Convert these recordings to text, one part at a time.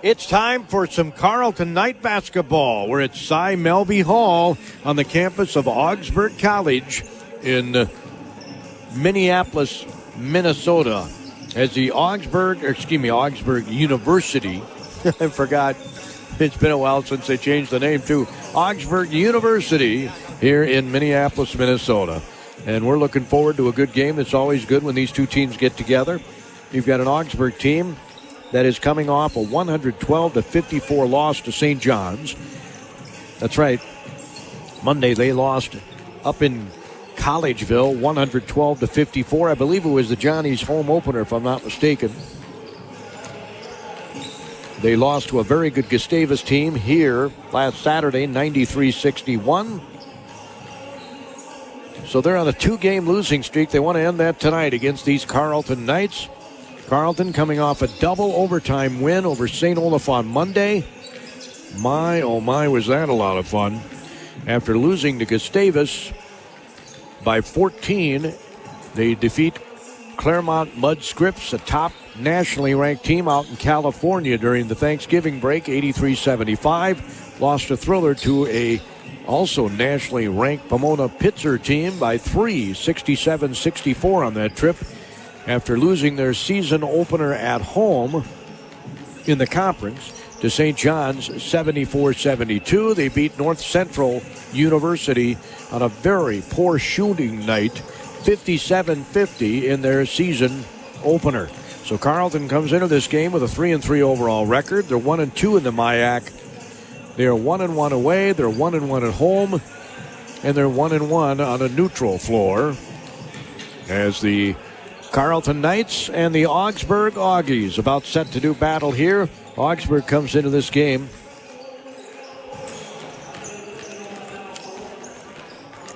It's time for some Carleton night basketball. We're at Cy Melby Hall on the campus of Augsburg College in Minneapolis, Minnesota. As the Augsburg University, I forgot, it's been a while since they changed the name to Augsburg University here in Minneapolis, Minnesota. And we're looking forward to a good game. It's always good when these two teams get together. You've got an Augsburg team that is coming off a 112-54 loss to St. John's. That's right. Monday they lost up in Collegeville, 112-54. I believe it was the Johnnies' home opener, if I'm not mistaken. They lost to a very good Gustavus team here last Saturday, 93-61. So they're on a two-game losing streak. They want to end that tonight against these Carleton Knights. Carleton coming off a double overtime win over St. Olaf on Monday. My, oh my, was that a lot of fun. After losing to Gustavus by 14, they defeat Claremont Mud Scripps, a top nationally ranked team out in California during the Thanksgiving break, 83-75. Lost a thriller to a also nationally ranked Pomona Pitzer team by 3, 67-64 on that trip. After losing their season opener at home in the conference to St. John's 74-72, they beat North Central University on a very poor shooting night, 57-50 in their season opener. So Carleton comes into this game with a 3-3 overall record. They're 1-2 in the MIAC. They are 1-1 away. They're 1-1 at home, and they're 1-1 on a neutral floor. As the Carleton Knights and the Augsburg Augies about set to do battle here. Augsburg comes into this game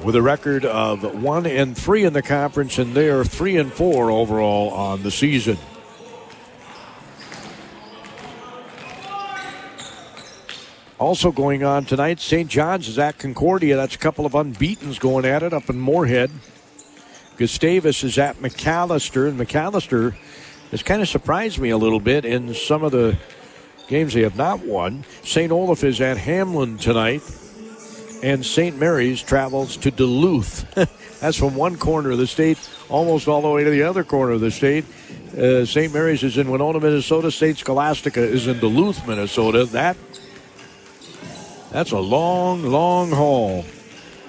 with a record of 1-3 in the conference, and they are 3-4 overall on the season. Also going on tonight, St. John's is at Concordia. That's a couple of unbeatens going at it up in Moorhead. Gustavus is at McAllister, and McAllister has kind of surprised me a little bit in some of the games they have not won. St. Olaf is at Hamlin tonight, and St. Mary's travels to Duluth. That's from one corner of the state almost all the way to the other corner of the state. St. Mary's is in Winona, Minnesota. St. Scholastica is in Duluth, Minnesota. That's a long, long haul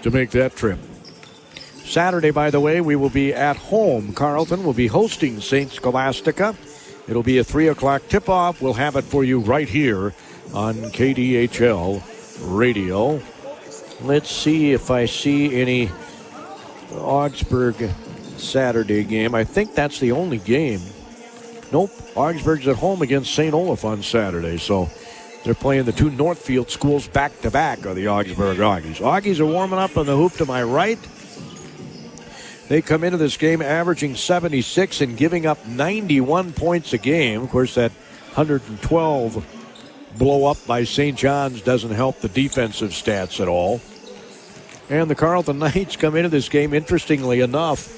to make that trip. Saturday, by the way, we will be at home. Carleton will be hosting St. Scholastica. It'll be a 3 o'clock tip-off. We'll have it for you right here on KDHL Radio. Let's see if I see any Augsburg Saturday game. I think that's the only game. Nope, Augsburg's at home against St. Olaf on Saturday, so they're playing the two Northfield schools back-to-back are the Augsburg Augies. Augies are warming up on the hoop to my right. They come into this game averaging 76 and giving up 91 points a game. Of course, that 112 blow up by St. John's doesn't help the defensive stats at all. And the Carleton Knights come into this game, interestingly enough,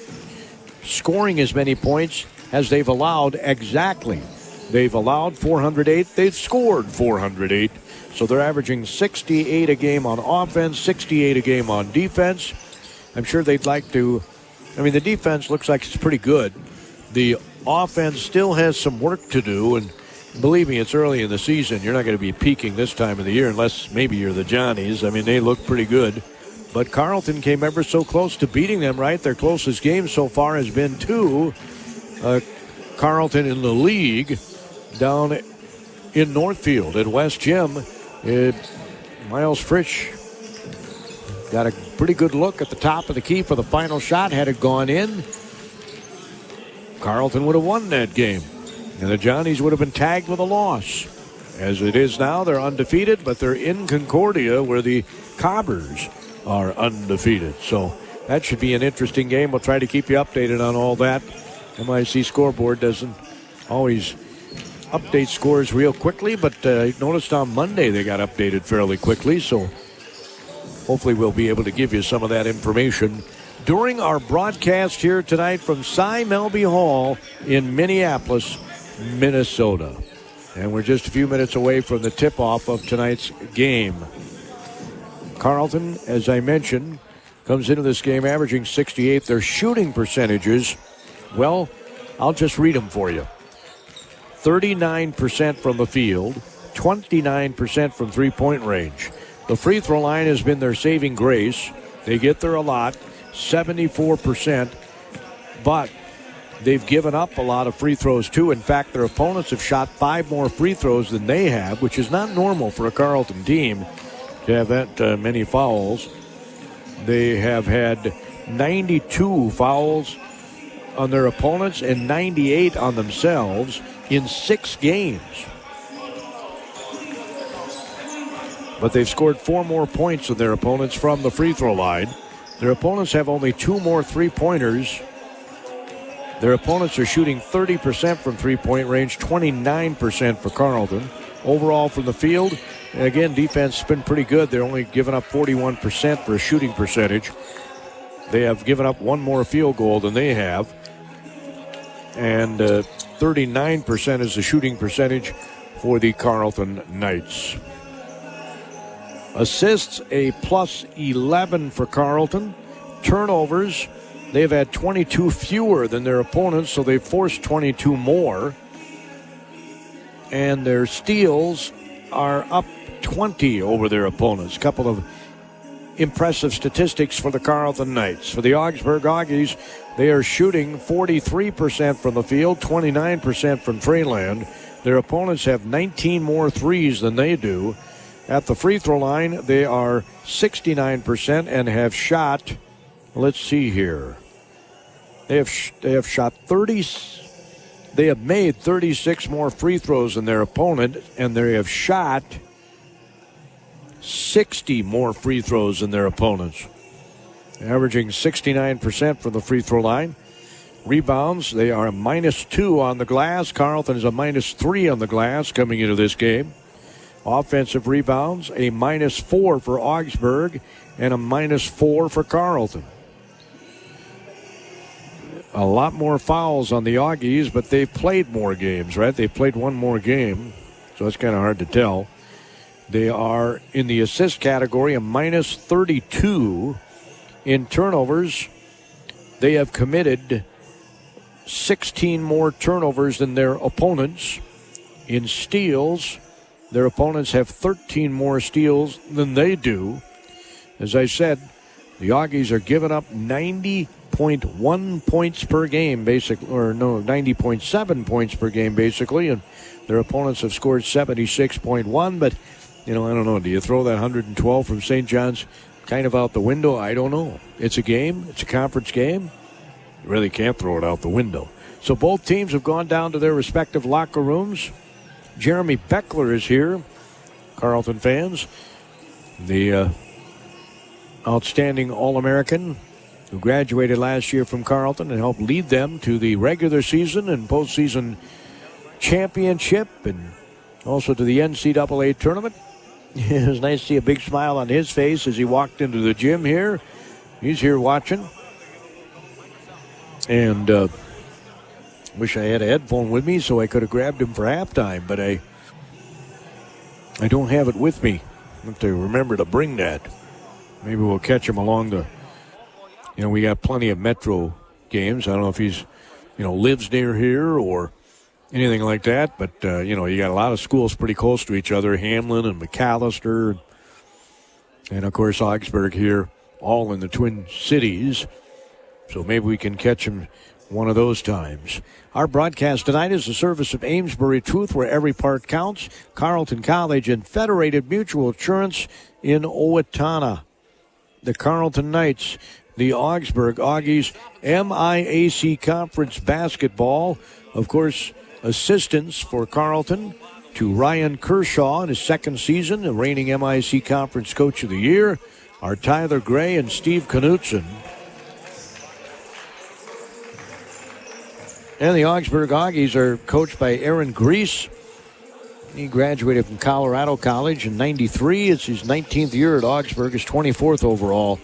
scoring as many points as they've allowed exactly. They've allowed 408. They've scored 408. So they're averaging 68 a game on offense, 68 a game on defense. I'm sure they'd like to. I mean, the defense looks like it's pretty good. The offense still has some work to do, and believe me, it's early in the season. You're not going to be peaking this time of the year unless maybe you're the Johnnies. I mean, they look pretty good. But Carleton came ever so close to beating them, right? Their closest game so far has been to Carleton in the league down in Northfield at West Gym. Miles Frisch got a pretty good look at the top of the key for the final shot. Had it gone in, Carleton would have won that game, and the Johnnies would have been tagged with a loss. As it is now, they're undefeated, but they're in Concordia where the Cobbers are undefeated. So that should be an interesting game. We'll try to keep you updated on all that. MIC scoreboard doesn't always update scores real quickly, but I noticed on Monday they got updated fairly quickly, so hopefully we'll be able to give you some of that information during our broadcast here tonight from Cy Melby Hall in Minneapolis, Minnesota. And we're just a few minutes away from the tip-off of tonight's game. Carleton, as I mentioned, comes into this game averaging 68. Their shooting percentages, well, I'll just read them for you. 39% from the field, 29% from three-point range. The free throw line has been their saving grace. They get there a lot, 74%, but they've given up a lot of free throws too. In fact, their opponents have shot 5 more free throws than they have, which is not normal for a Carleton team to have that many fouls. They have had 92 fouls on their opponents and 98 on themselves in 6 games. But they've scored 4 more points than their opponents from the free throw line. Their opponents have only 2 more three-pointers. Their opponents are shooting 30% from three-point range, 29% for Carleton. Overall from the field, again, defense has been pretty good. They're only giving up 41% for a shooting percentage. They have given up 1 more field goal than they have. And 39% is the shooting percentage for the Carleton Knights. Assists, a plus 11 for Carleton. Turnovers, they've had 22 fewer than their opponents, so they've forced 22 more. And their steals are up 20 over their opponents. A couple of impressive statistics for the Carleton Knights. For the Augsburg Aggies, they are shooting 43% from the field, 29% from Treyland. Their opponents have 19 more threes than they do. At the free throw line, they are 69% and have shot, let's see here. They have shot 30. They have made 36 more free throws than their opponent, and they have shot 60 more free throws than their opponents, averaging 69% from the free throw line. Rebounds, they are a -2 on the glass. Carleton is a -3 on the glass coming into this game. Offensive rebounds, a -4 for Augsburg and a -4 for Carleton. A lot more fouls on the Aggies, but they've played more games, right? They've played 1 more game, so it's kind of hard to tell. They are in the assist category, a -32. In turnovers, they have committed 16 more turnovers than their opponents. In steals, their opponents have 13 more steals than they do. As I said, the Aggies are giving up 90.1 points per game, basically, or no, 90.7 points per game, basically, and their opponents have scored 76.1, but, I don't know, do you throw that 112 from St. John's kind of out the window? I don't know. It's a game. It's a conference game. You really can't throw it out the window. So both teams have gone down to their respective locker rooms. Jeremy Beckler is here, Carleton fans, the outstanding All-American who graduated last year from Carleton and helped lead them to the regular season and postseason championship and also to the NCAA tournament. It was nice to see a big smile on his face as he walked into the gym here. He's here watching. And wish I had a headphone with me so I could have grabbed him for halftime, but I don't have it with me. I have to remember to bring that. Maybe we'll catch him along the, we got plenty of Metro games. I don't know if he's, lives near here or anything like that, but, you got a lot of schools pretty close to each other, Hamlin and McAllister, and, of course, Augsburg here, all in the Twin Cities. So maybe we can catch him one of those times. Our broadcast tonight is the service of Amesbury Truth, where every part counts, Carleton College, and Federated Mutual Insurance in Owatonna. The Carleton Knights, the Augsburg Aggies, MIAC Conference Basketball. Of course, assistance for Carleton to Ryan Kershaw in his second season, the reigning MIAC Conference Coach of the Year, are Tyler Gray and Steve Knutson. And the Augsburg Aggies are coached by Aaron Grease. He graduated from Colorado College in '93. It's his 19th year at Augsburg. His 24th overall.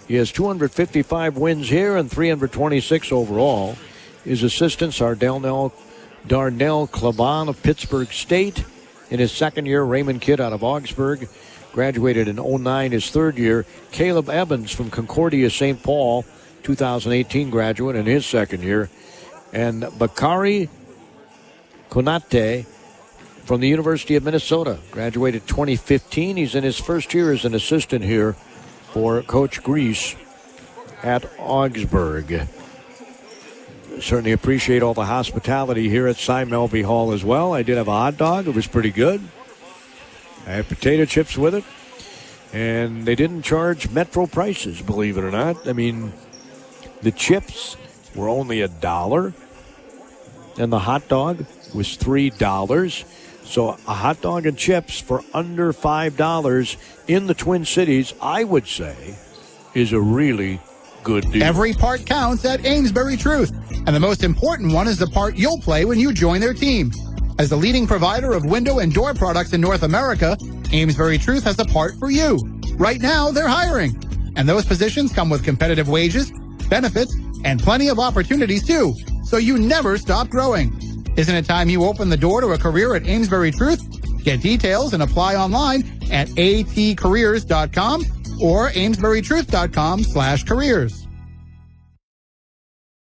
He has 255 wins here and 326 overall. His assistants are Darnell Darnell Claban of Pittsburgh State. In his second year, Raymond Kidd out of Augsburg. Graduated in 09, his third year. Caleb Evans from Concordia St. Paul, 2018 graduate in his second year. And Bakari Konate from the University of Minnesota, graduated 2015. He's in his first year as an assistant here for Coach Grease at Augsburg. Certainly appreciate all the hospitality here at Cy Melby Hall as well. I did have a hot dog. It was pretty good. I had potato chips with it. And they didn't charge Metro prices, believe it or not. I mean, the chips were only $1, and the hot dog was $3. So a hot dog and chips for under $5 in the Twin Cities, I would say, is a really good deal. Every part counts at Amesbury Truth, and the most important one is the part you'll play when you join their team. As the leading provider of window and door products in North America, Amesbury Truth has a part for you. Right now, they're hiring, and those positions come with competitive wages, benefits, and plenty of opportunities too, so you never stop growing. Isn't it time you open the door to a career at Amesbury Truth? Get details and apply online at atcareers.com or amesburytruth.com/careers.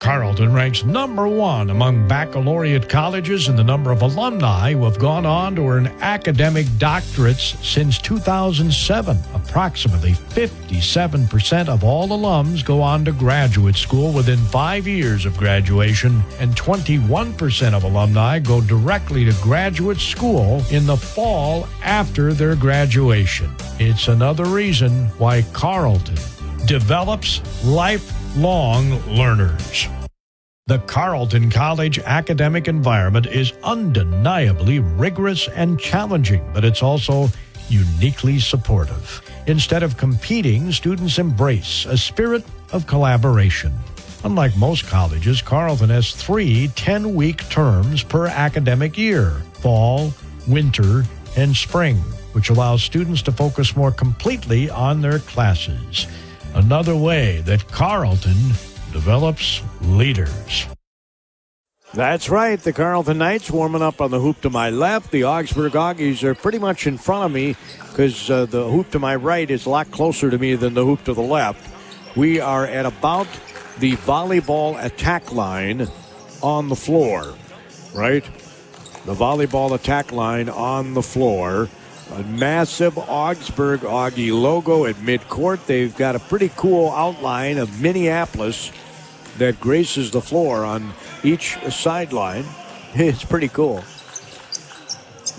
Carleton ranks #1 among baccalaureate colleges in the number of alumni who have gone on to earn academic doctorates since 2007. Approximately 57% of all alums go on to graduate school within 5 years of graduation, and 21% of alumni go directly to graduate school in the fall after their graduation. It's another reason why Carleton develops lifelong learners. The Carleton College academic environment is undeniably rigorous and challenging, but it's also uniquely supportive. Instead of competing, students embrace a spirit of collaboration. Unlike most colleges, Carleton has 3 10-week terms per academic year: fall, winter, and spring, which allows students to focus more completely on their classes. Another way that Carleton develops leaders. That's right. The Carleton Knights warming up on the hoop to my left. The Augsburg Aggies are pretty much in front of me because the hoop to my right is a lot closer to me than the hoop to the left. We are at about the volleyball attack line on the floor, right? The volleyball attack line on the floor. A massive Augsburg Aggie logo at midcourt. They've got a pretty cool outline of Minneapolis that graces the floor on each sideline. It's pretty cool.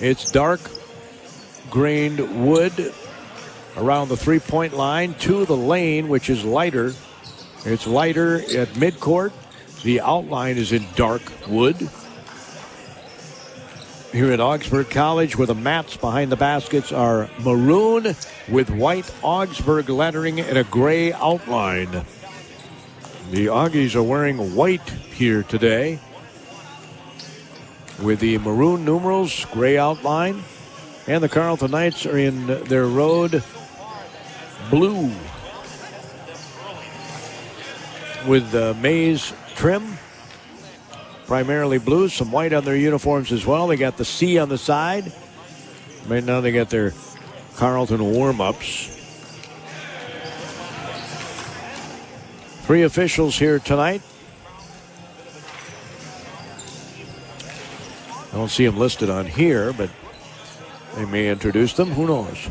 It's dark grained wood around the three-point line to the lane, which is lighter. It's lighter at midcourt. The outline is in dark wood. Here at Augsburg College, where the mats behind the baskets are maroon with white Augsburg lettering and a gray outline. The Aggies are wearing white here today with the maroon numerals, gray outline, and the Carleton Knights are in their road blue with maize trim. Primarily blue, some white on their uniforms as well. They got the C on the side. Right now they got their Carleton warm-ups. 3 officials here tonight. I don't see them listed on here, but they may introduce them. Who knows?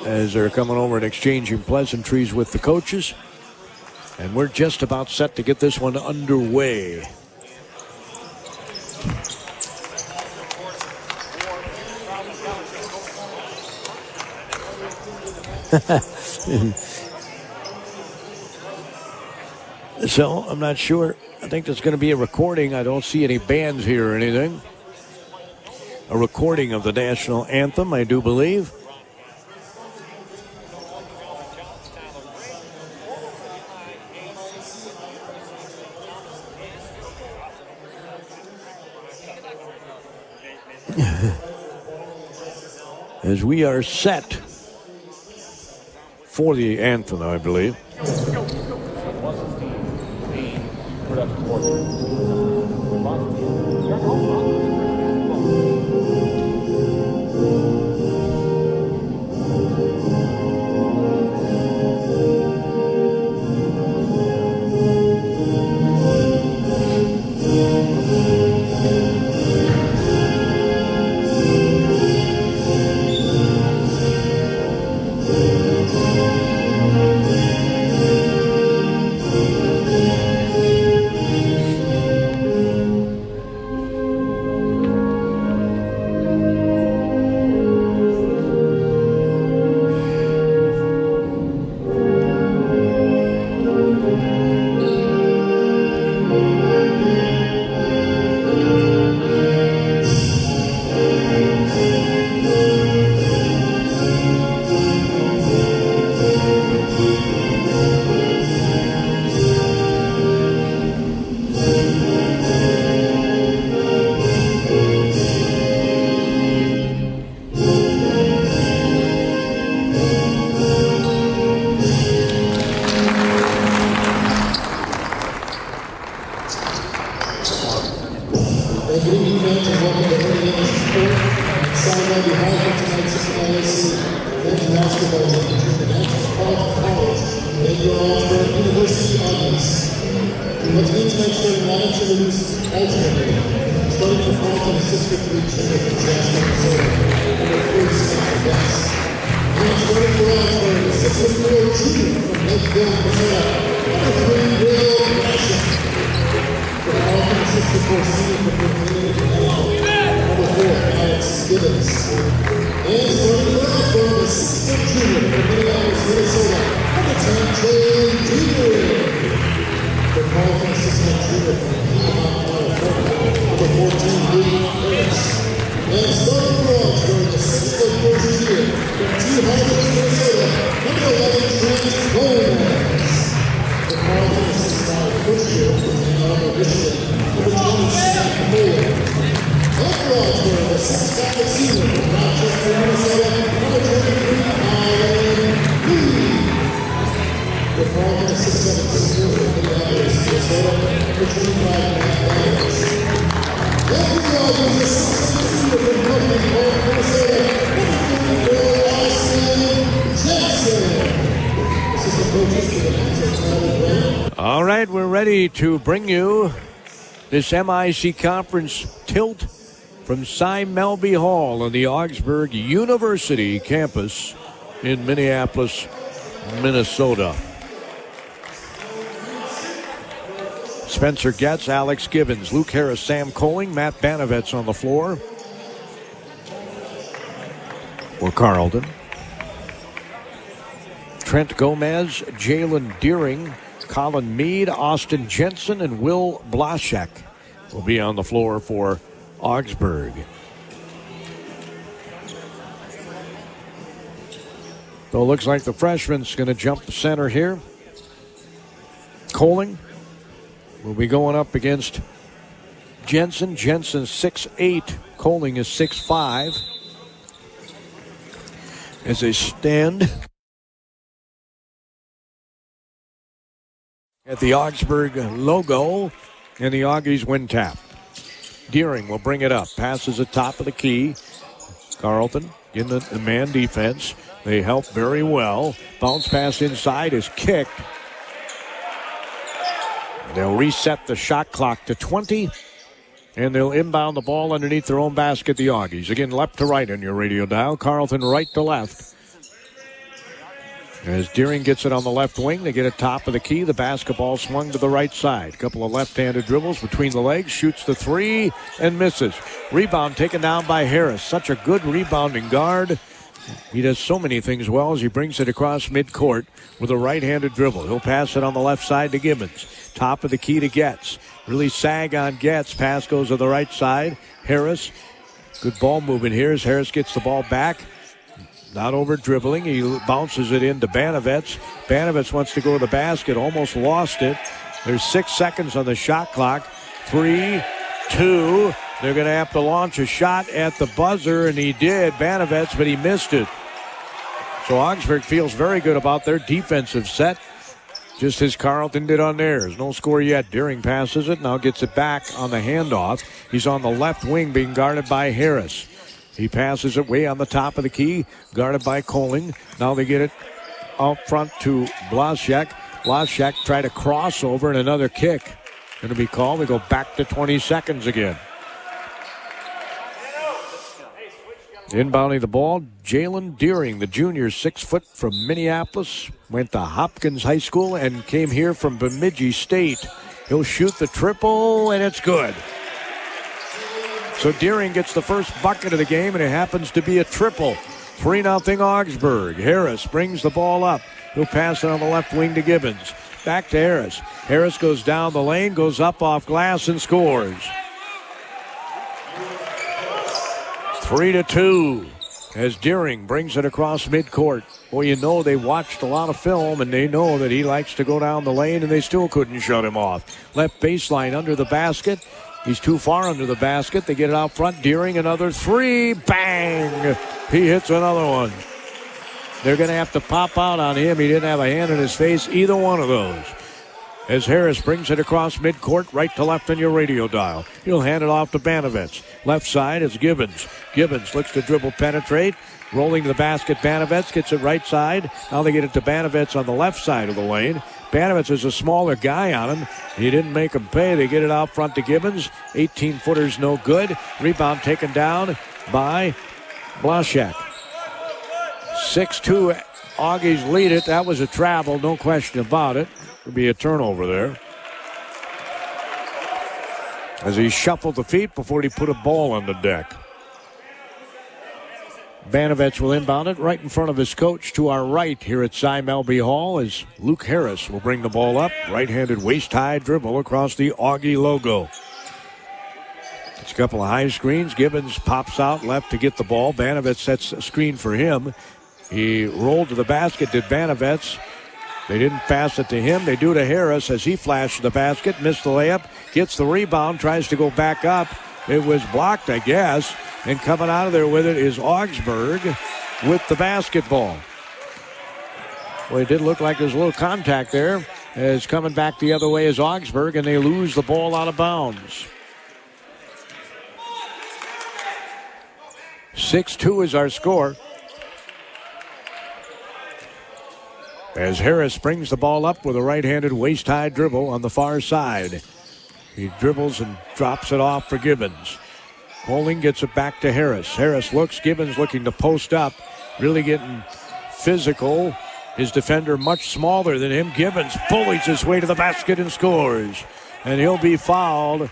As they're coming over and exchanging pleasantries with the coaches. And we're just about set to get this one underway. So, I'm not sure. I think there's going to be a recording. I don't see any bands here or anything. A recording of the national anthem, I do believe. As we are set for the anthem, I believe. on behalf of tonight's men's basketball team between the National College and your Augsburg University audience. Let's meet tonight's starting lineups and release alternately. Starting for Carleton, a 6'3" junior from Jasper, Minnesota, number 3, Samantha Betts. And starting for Augsburg, a 6'4" junior from Lakeville, Minnesota, number 3, Will Basham. For Carleton, a 6'4" senior from Lakeville, number 4, Alex Gibbons. And starting for Augsburg, a 6' junior from Minneapolis, Minnesota, number 10, Jay Jr. For Carleton, 6' junior from California, number 14, Lee Harris. And starting for Augsburg, a 6' first year from T-Harvard, Minnesota, number 11, Trent Gomez. For Carleton, a 6' first year from Ann Arbor, Michigan, number 20, Sam Moore. And for Augsburg, a 6' senior from Rochester, Minnesota, number 23, Alan Lee. For Carleton, a 6'7" senior from Minneapolis, Minnesota, number 25, Matt Lyons. And for the Augsburg, a 6'7" senior from Carleton, Minnesota, number 34, Austin Jackson. Assistant coaches for the men's and Brand. All right, we're ready to bring you this MIC Conference tilt from Cy Melby Hall on the Augsburg University campus in Minneapolis, Minnesota. Spencer Getz, Alex Gibbons, Luke Harris, Sam Coling, Matt Banovets on the floor for Carleton. Trent Gomez, Jalen Deering, Colin Mead, Austin Jensen, and Will Blaszak will be on the floor for Augsburg. So it looks like the freshman's going to jump the center here. Coling will be going up against Jensen. Jensen's 6'8". Coling is 6'5". As they stand at the Augsburg logo and the Augies win tap. Deering will bring it up. Passes the top of the key. Carleton in the man defense. They help very well. Bounce pass inside is kicked. They'll reset the shot clock to 20. And they'll inbound the ball underneath their own basket, the Augies. Again, left to right on your radio dial. Carleton right to left. As Deering gets it on the left wing, they get it top of the key. The basketball swung to the right side. A couple of left-handed dribbles between the legs. Shoots the three and misses. Rebound taken down by Harris. Such a good rebounding guard. He does so many things well as he brings it across midcourt with a right-handed dribble. He'll pass it on the left side to Gibbons. Top of the key to Getz. Really sag on Getz. Pass goes to the right side. Harris. Good ball movement here as Harris gets the ball back. Not over dribbling. He bounces it into Banovets. Banovets wants to go to the basket. Almost lost it. There's 6 seconds on the shot clock. 3, 2. They're going to have to launch a shot at the buzzer, and he did. Banovets, but he missed it. So Augsburg feels very good about their defensive set, just as Carleton did on theirs. No score yet. Deering passes it. Now gets it back on the handoff. He's on the left wing being guarded by Harris. He passes it way on the top of the key, guarded by Coling. Now they get it out front to Blaszak. Blaszak try to cross over and another kick. Going to be called. We go back to 20 seconds again. Inbounding the ball, Jalen Deering, the junior, 6 foot from Minneapolis. Went to Hopkins High School and came here from Bemidji State. He'll shoot the triple, and it's good. So Deering gets the first bucket of the game, and it happens to be a triple. 3-0 Augsburg. Harris brings the ball up. He'll pass it on the left wing to Gibbons. Back to Harris. Harris goes down the lane, goes up off glass, and scores. 3-2 as Deering brings it across midcourt. Well, you know they watched a lot of film, and they know that he likes to go down the lane, and they still couldn't shut him off. Left baseline under the basket. He's too far under the basket. They get it out front. Deering, another three. Bang! He hits another one. They're going to have to pop out on him. He didn't have a hand in his face, either one of those. as Harris brings it across midcourt, right to left on your radio dial. He'll hand it off to Banovets. Left side is Gibbons. Gibbons looks to dribble, penetrate. Rolling to the basket, Banovets gets it right side. Now they get it to Banovets on the left side of the lane. Banovets is a smaller guy on him. He didn't make him pay. They get it out front to Gibbons. 18-footers no good. Rebound taken down by Blaszak. 6-2, Augies lead it. That was a travel, no question about it. There'll be a turnover there, as he shuffled the feet before he put a ball on the deck. Banovets will inbound it right in front of his coach to our right here at Cy Melby Hall, as Luke Harris will bring the ball up. Right-handed waist-high dribble across the Augie logo. It's a couple of high screens. Gibbons pops out left to get the ball. Banovets sets a screen for him. He rolled to the basket, did Banovets. They didn't pass it to him. They do to Harris as he flashed the basket, missed the layup, gets the rebound, tries to go back up. It was blocked, I guess. And coming out of there with it is Augsburg with the basketball. Well, it did look like there's a little contact there. As coming back the other way is Augsburg, and they lose the ball out of bounds. 6-2 is our score. As Harris brings the ball up with a right-handed waist-high dribble on the far side. He dribbles and drops it off for Gibbons. Holding gets it back to Harris. Harris looks, Gibbons looking to post up, really getting physical. His defender much smaller than him. Gibbons bullies his way to the basket and scores. And he'll be fouled.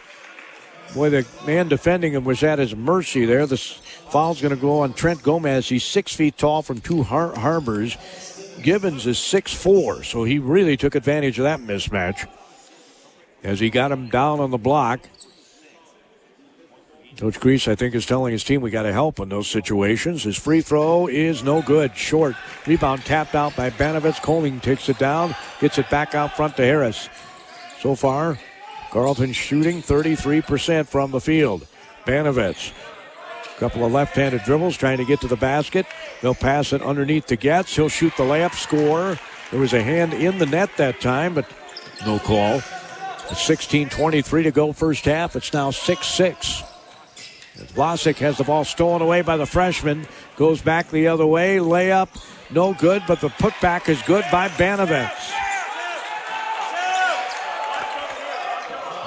Boy, the man defending him was at his mercy there. The foul's going to go on Trent Gomez. He's 6 feet tall from two harbors. Gibbons is 6'4", so he really took advantage of that mismatch as he got him down on the block. Coach Grease, I think, is telling his team we got to help in those situations. His free throw is no good. Short. Rebound tapped out by Banovets. Coling takes it down, gets it back out front to Harris. So far, Carleton shooting 33% from the field. Banovets. Couple of left-handed dribbles trying to get to the basket. They'll pass it underneath to Getz. He'll shoot the layup, score. There was a hand in the net that time, but no call. 16:23 to go first half. It's now 6-6. Vlasic has the ball stolen away by the freshman. Goes back the other way. Layup, no good, but the putback is good by Banovets.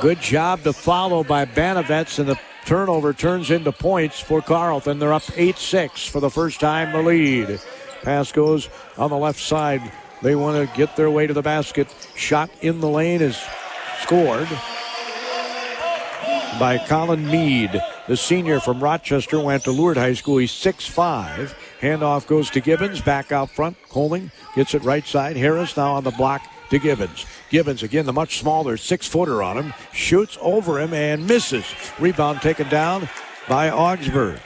Good job to follow by Banovets, and the turnover turns into points for Carleton. They're up 8-6 for the first time in the lead. Pass goes on the left side. They want to get their way to the basket. Shot in the lane is scored by Colin Meade. The senior from Rochester went to Lourdes High School. He's 6'5". Handoff goes to Gibbons. Back out front. Coling gets it right side. Harris now on the block to Gibbons. Gibbons, again, the much smaller 6-footer on him. Shoots over him and misses. Rebound taken down by Augsburg.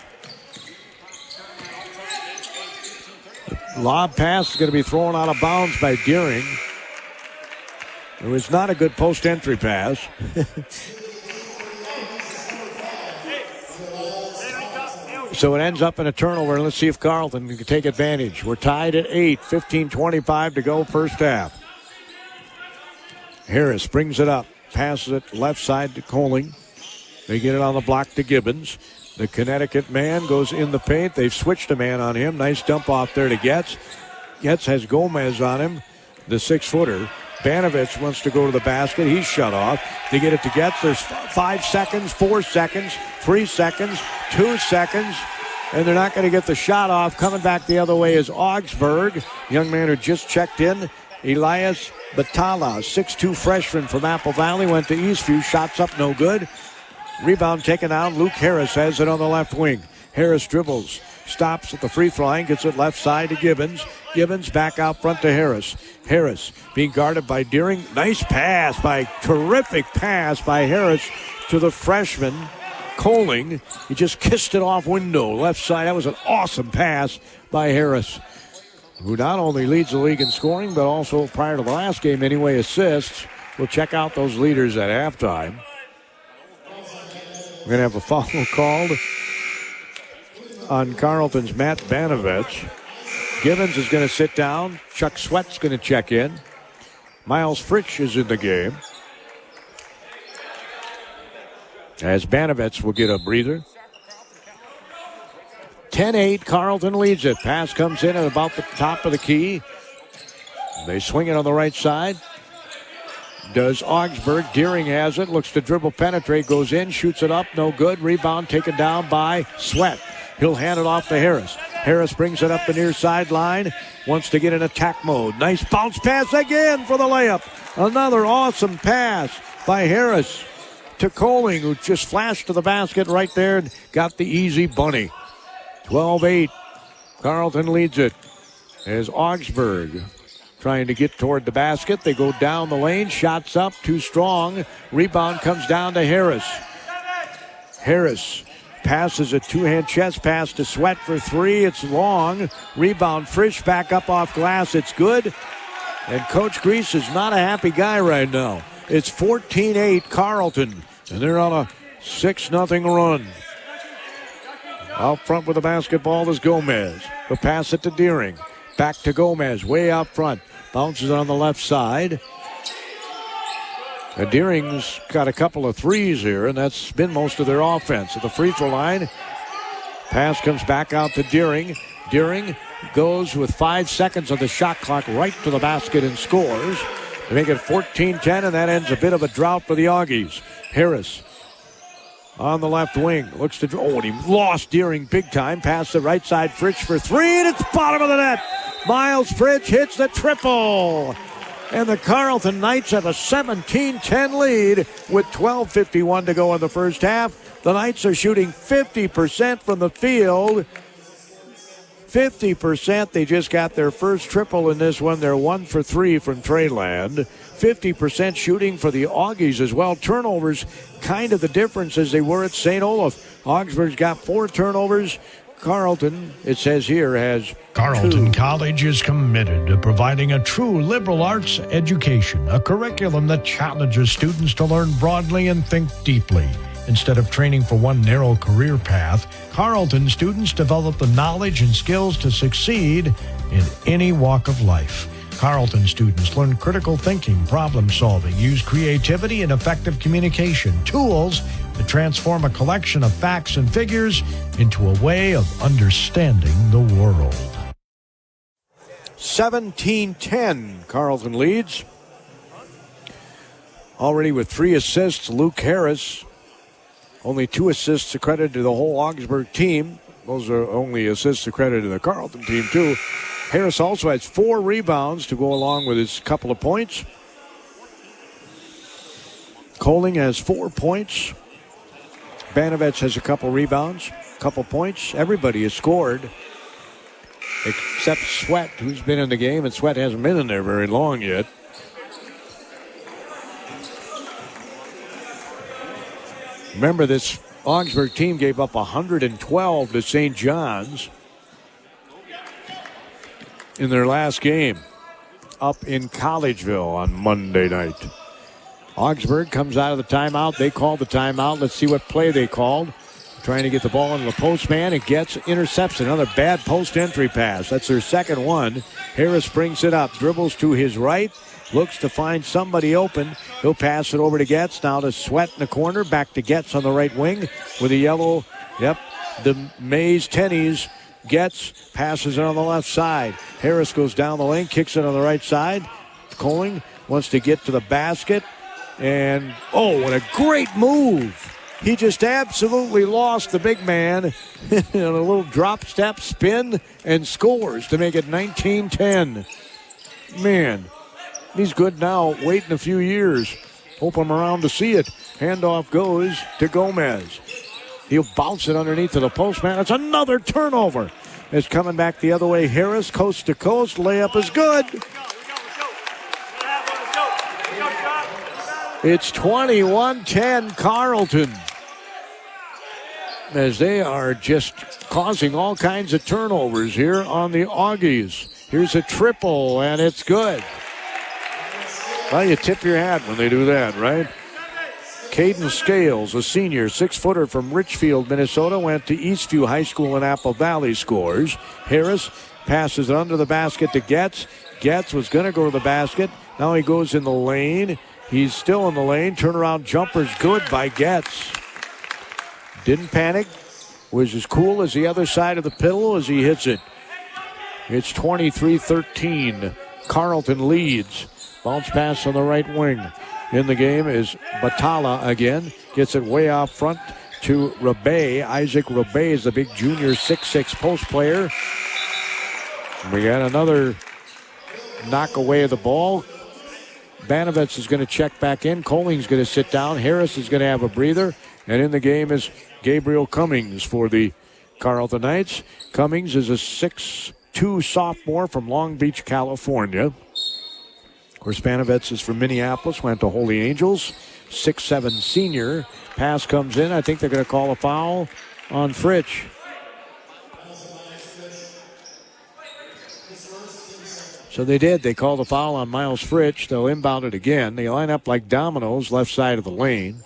The lob pass is going to be thrown out of bounds by Deering. It was not a good post-entry pass. So it ends up in a turnover, and let's see if Carleton can take advantage. We're tied at 8, 15:25 to go first half. Harris brings it up, passes it left side to Coling. They get it on the block to Gibbons. The Connecticut man goes in the paint. They've switched a man on him. Nice dump off there to Getz. Getz has Gomez on him, the 6-footer. Banovets wants to go to the basket. He's shut off. They get it to Getz. There's 5 seconds, 4 seconds, 3 seconds, 2 seconds, and they're not going to get the shot off. Coming back the other way is Augsburg. Young man who just checked in, Elias Batala, 6'2" freshman from Apple Valley, went to Eastview. Shots up, no good. Rebound taken out. Luke Harris has it on the left wing. Harris dribbles, stops at the free throw line, gets it left side to Gibbons. Gibbons back out front to Harris. Harris being guarded by Deering. Nice pass terrific pass by Harris to the freshman, Coling. He just kissed it off window, left side. That was an awesome pass by Harris, who not only leads the league in scoring, but also prior to the last game anyway, assists. We'll check out those leaders at halftime. We're going to have a foul called on Carleton's Matt Banovets. Gibbons is going to sit down. Chuck Sweat's going to check in. Miles Fritsch is in the game, as Banovets will get a breather. 10-8, Carleton leads it. Pass comes in at about the top of the key. They swing it on the right side. Does Augsburg. Deering has it. Looks to dribble, penetrate, goes in, shoots it up, no good. Rebound taken down by Sweat. He'll hand it off to Harris. Harris brings it up the near sideline. Wants to get in attack mode. Nice bounce pass again for the layup. Another awesome pass by Harris to Coling, who just flashed to the basket right there and got the easy bunny. 12-8. Carleton leads it as Augsburg trying to get toward the basket. They go down the lane. Shots up. Too strong. Rebound comes down to Harris. Harris passes a two-hand chest pass to Sweat for three. It's long. Rebound. Frisch back up off glass. It's good. And Coach Grease is not a happy guy right now. It's 14-8 Carleton. And they're on a 6-0 run. Out front with the basketball is Gomez. He'll pass it to Deering. Back to Gomez, way out front. Bounces on the left side. And Deering's got a couple of threes here, and that's been most of their offense. At the free throw line, pass comes back out to Deering. Deering goes with 5 seconds of the shot clock right to the basket and scores. They make it 14-10, and that ends a bit of a drought for the Augies. Harris on the left wing. Looks to and he lost Deering big time. Pass the right side. Fritsch for three, and it's bottom of the net. Miles Fritsch hits the triple. And the Carleton Knights have a 17-10 lead with 12:51 to go in the first half. The Knights are shooting 50% from the field. 50%. They just got their first triple in this one. They're 1 for 3 from Treyland. 50% shooting for the Augies as well. Turnovers, kind of the difference as they were at St. Olaf. Augsburg's got 4 turnovers. Carleton, it says here, has Carleton 2. College is committed to providing a true liberal arts education, a curriculum that challenges students to learn broadly and think deeply. Instead of training for one narrow career path, Carleton students develop the knowledge and skills to succeed in any walk of life. Carleton students learn critical thinking, problem solving, use creativity and effective communication, tools to transform a collection of facts and figures into a way of understanding the world. 17-10, Carleton leads. Already with 3 assists, Luke Harris. Only 2 assists accredited to the whole Augsburg team. Those are only assists accredited to the Carleton team, too. Harris also has 4 rebounds to go along with his couple of points. Coling has 4 points. Banovets has a couple rebounds, couple points. Everybody has scored except Sweat, who's been in the game, and Sweat hasn't been in there very long yet. Remember, this Augsburg team gave up 112 to St. John's in their last game up in Collegeville on Monday night. Augsburg comes out of the timeout. They called the timeout. Let's see what play they called. Trying to get the ball into the postman. It gets interception. Another bad post entry pass. That's their second one. Harris brings it up. Dribbles to his right. Looks to find somebody open. He'll pass it over to Getz. Now to Sweat in the corner. Back to Getz on the right wing with a yellow. Yep. The Mays tennies. Getz passes it on the left side. Harris goes down the lane. Kicks it on the right side. Coling wants to get to the basket. And, oh, what a great move. He just absolutely lost the big man in a little drop step spin and scores to make it 19-10. Man, he's good now. Waiting a few years. Hope I'm around to see it. Handoff goes to Gomez. He'll bounce it underneath to the postman. It's another turnover. It's coming back the other way. Harris, coast to coast. Layup is good. It's 21-10 Carleton, as they are just causing all kinds of turnovers here on the Augies. Here's a triple, and it's good. Well, you tip your hat when they do that, right? Caden Scales, a senior, 6-footer from Richfield, Minnesota, went to Eastview High School in Apple Valley, scores. Harris passes it under the basket to Getz. Getz was going to go to the basket. Now he goes in the lane. He's still in the lane. Turnaround jumper's good by Getz. Didn't panic. Was as cool as the other side of the pillow as he hits it. It's 23-13. Carleton leads. Bounce pass on the right wing. In the game is Batala again. Gets it way off front to Rabe. Isaac Rabe is the big junior 6'6" post player. We got another knock away of the ball. Banovets is going to check back in. Coling's going to sit down. Harris is going to have a breather. And in the game is Gabriel Cummings for the Carleton Knights. Cummings is a 6'2" sophomore from Long Beach, California. Of course, Banovets is from Minneapolis, went to Holy Angels. 6'7" senior. Pass comes in. I think they're going to call a foul on Fritsch. So they did. They called a foul on Miles Fritsch. They'll inbound it again. They line up like dominoes left side of the lane.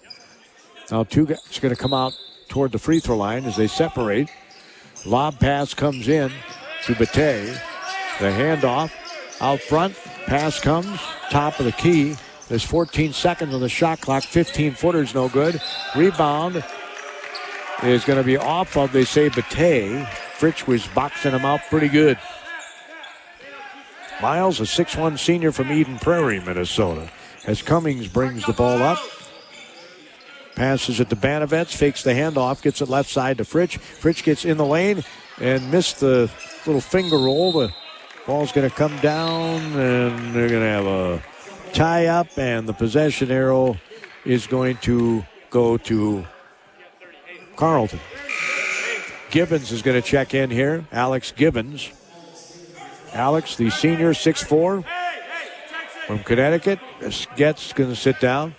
Now two guys going to come out toward the free throw line as they separate. Lob pass comes in to Bate. The handoff out front. Pass comes. Top of the key. There's 14 seconds on the shot clock. 15-footer's no good. Rebound is going to be off of, they say, Bate. Fritsch was boxing him out pretty good. Miles, a 6'1" senior from Eden Prairie, Minnesota. As Cummings brings the ball up. Passes it to Banovets, fakes the handoff, gets it left side to Fritsch. Fritsch gets in the lane and missed the little finger roll. The ball's going to come down, and they're going to have a tie-up, and the possession arrow is going to go to Carleton. Gibbons is going to check in here. Alex Gibbons. Alex, the senior, 6'4", from Connecticut. Getz going to sit down.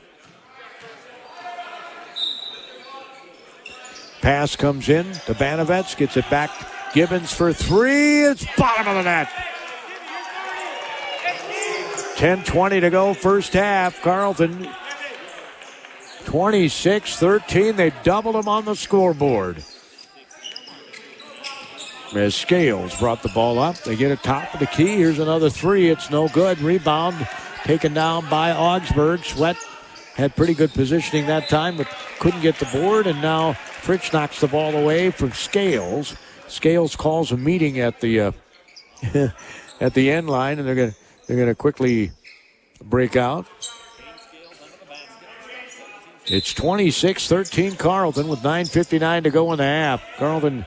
Pass comes in to Banovets, gets it back. Gibbons for three. It's bottom of the net. 10:20 to go, first half. Carleton 26-13. They doubled them on the scoreboard. As Scales brought the ball up. They get it top of the key. Here's another three. It's no good. Rebound taken down by Augsburg. Sweat had pretty good positioning that time, but couldn't get the board. And now Fritsch knocks the ball away from Scales. Scales calls a meeting at the at the end line, and they're gonna quickly break out. It's 26-13 Carleton with 9:59 to go in the half. Carleton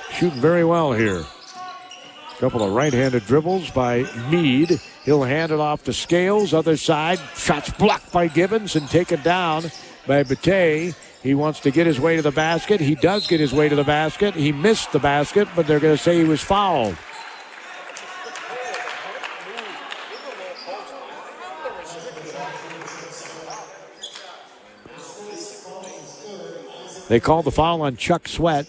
shooting very well here. A couple of right-handed dribbles by Meade. He'll hand it off to Scales. Other side, shots blocked by Gibbons and taken down by Bate. He wants to get his way to the basket. He does get his way to the basket. He missed the basket, but they're going to say he was fouled. They called the foul on Chuck Sweat.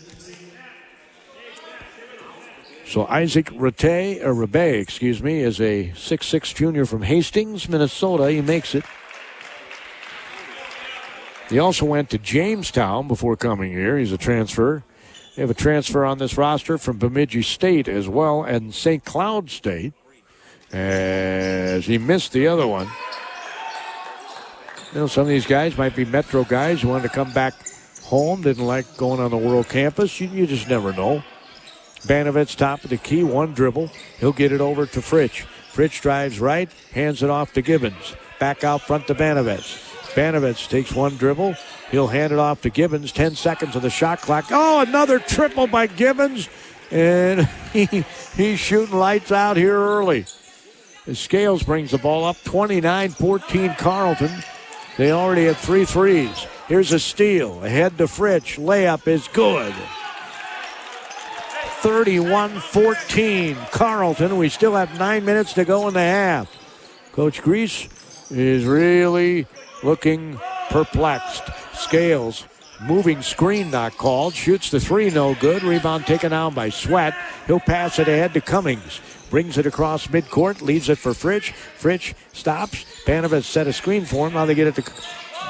So Isaac Rabe, is a 6'6" junior from Hastings, Minnesota. He makes it. He also went to Jamestown before coming here. He's a transfer. They have a transfer on this roster from Bemidji State as well, and St. Cloud State, as he missed the other one. You know, some of these guys might be Metro guys who wanted to come back home, didn't like going on the world campus. You just never know. Banovets top of the key, one dribble. He'll get it over to Fritsch. Fritsch drives right, hands it off to Gibbons. Back out front to Banovets. Banovets takes one dribble. He'll hand it off to Gibbons. 10 seconds of the shot clock. Oh, another triple by Gibbons. And he's shooting lights out here early. As Scales brings the ball up, 29-14 Carleton. They already have 3 threes. Here's a steal. Ahead to Fritsch. Layup is good. 31-14 Carleton. We still have 9 minutes to go in the half. Coach Grease is really looking perplexed. Scales, moving screen not called. Shoots the three, no good. Rebound taken down by Sweat. He'll pass it ahead to Cummings. Brings it across midcourt, leaves it for Fritsch. Fritsch stops. Banovets set a screen for him. Now they get it to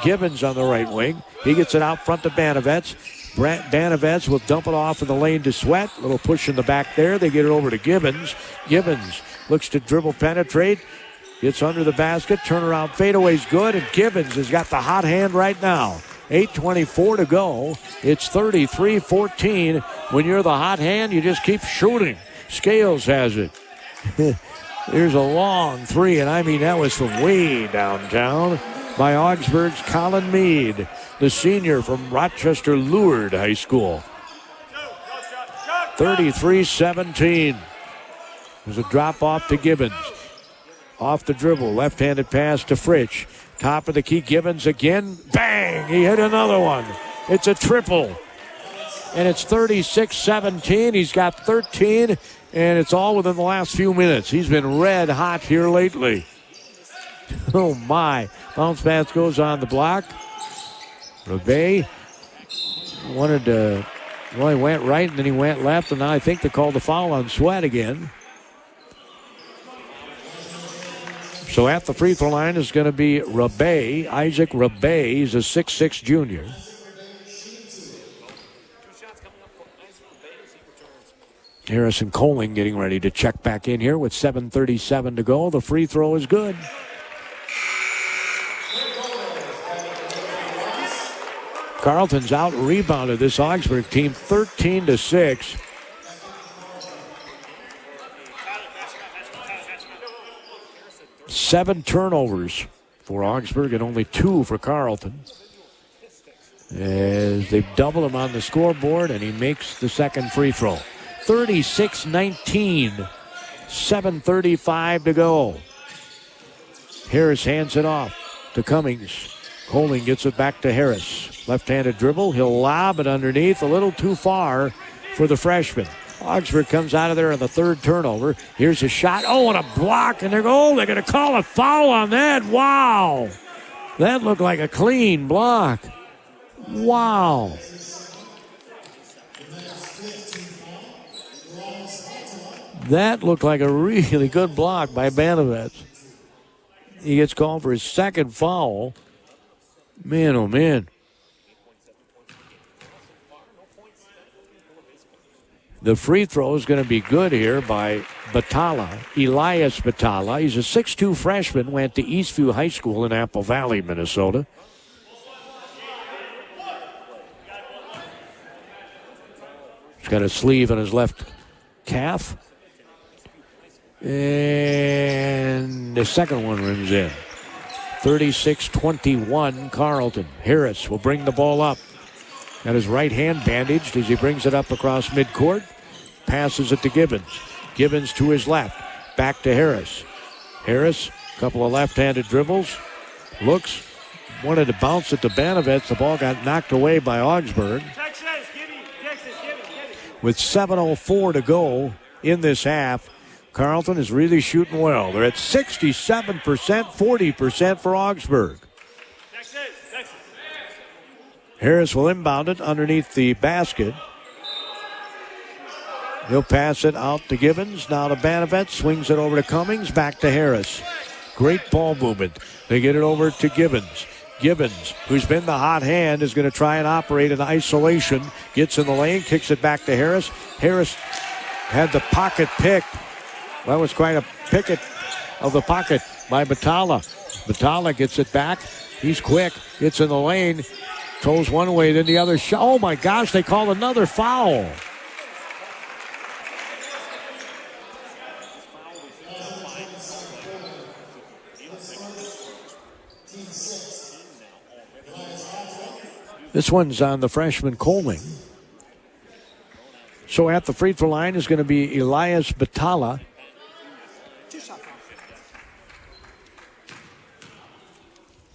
Gibbons on the right wing. He gets it out front to Banovets. Banovets will dump it off in the lane to Sweat. Little push in the back there. They get it over to Gibbons. Gibbons looks to dribble penetrate. Gets under the basket. Turnaround fadeaway's good, and Gibbons has got the hot hand right now. 8:24 to go. It's 33-14. When you're the hot hand, you just keep shooting. Scales has it. There's a long three, and I mean that was from way downtown by Augsburg's Colin Meade, the senior from Rochester Lourdes High School. 33-17. There's a drop off to Gibbons. Off the dribble, left-handed pass to Fritsch. Top of the key, Gibbons again. Bang! He hit another one. It's a triple. And it's 36-17. He's got 13, and it's all within the last few minutes. He's been red hot here lately. Oh, my. Bounce pass goes on the block. Rebay wanted to, well, he went right, and then he went left, and now I think they called the foul on Sweat again. So at the free throw line is going to be Rebay, Isaac Rebay. He's a 6'6 junior. Harrison Coling getting ready to check back in here with 7:37 to go. The free throw is good. Carleton's out-rebounded this Augsburg team 13-6. Seven turnovers for Augsburg and only 2 for Carleton. As they've doubled him on the scoreboard, and he makes the second free throw. 36-19. 7:35 to go. Harris hands it off to Cummings. Coling gets it back to Harris. Left-handed dribble. He'll lob it underneath. A little too far for the freshman. Augsburg comes out of there on the third turnover. Here's a shot. Oh, and a block. And they're going to call a foul on that. Wow. That looked like a clean block. Wow. That looked like a really good block by Banovets. He gets called for his second foul. Man, oh, man. The free throw is going to be good here by Batala, Elias Batala. He's a 6'2 freshman, went to Eastview High School in Apple Valley, Minnesota. He's got a sleeve on his left calf. And the second one rims in. 36-21, Carleton. Harris will bring the ball up. Got his right hand bandaged as he brings it up across midcourt. Passes it to Gibbons. Gibbons to his left. Back to Harris. Harris, a couple of left-handed dribbles. Looks, wanted to bounce it to Banovets. The ball got knocked away by Augsburg. With 7:04 to go in this half, Carleton is really shooting well. They're at 67%, 40% for Augsburg. Harris will inbound it underneath the basket. He'll pass it out to Gibbons. Now to Banovets. Swings it over to Cummings. Back to Harris. Great ball movement. They get it over to Gibbons. Gibbons, who's been the hot hand, is going to try and operate in isolation. Gets in the lane. Kicks it back to Harris. Harris had the pocket picked. That was quite a picket of the pocket by Batala. Batala gets it back. He's quick. Gets in the lane. Goes one way, then the other. Oh, my gosh, they called another foul. This one's on the freshman Coling. So at the free throw line is going to be Elias Batala.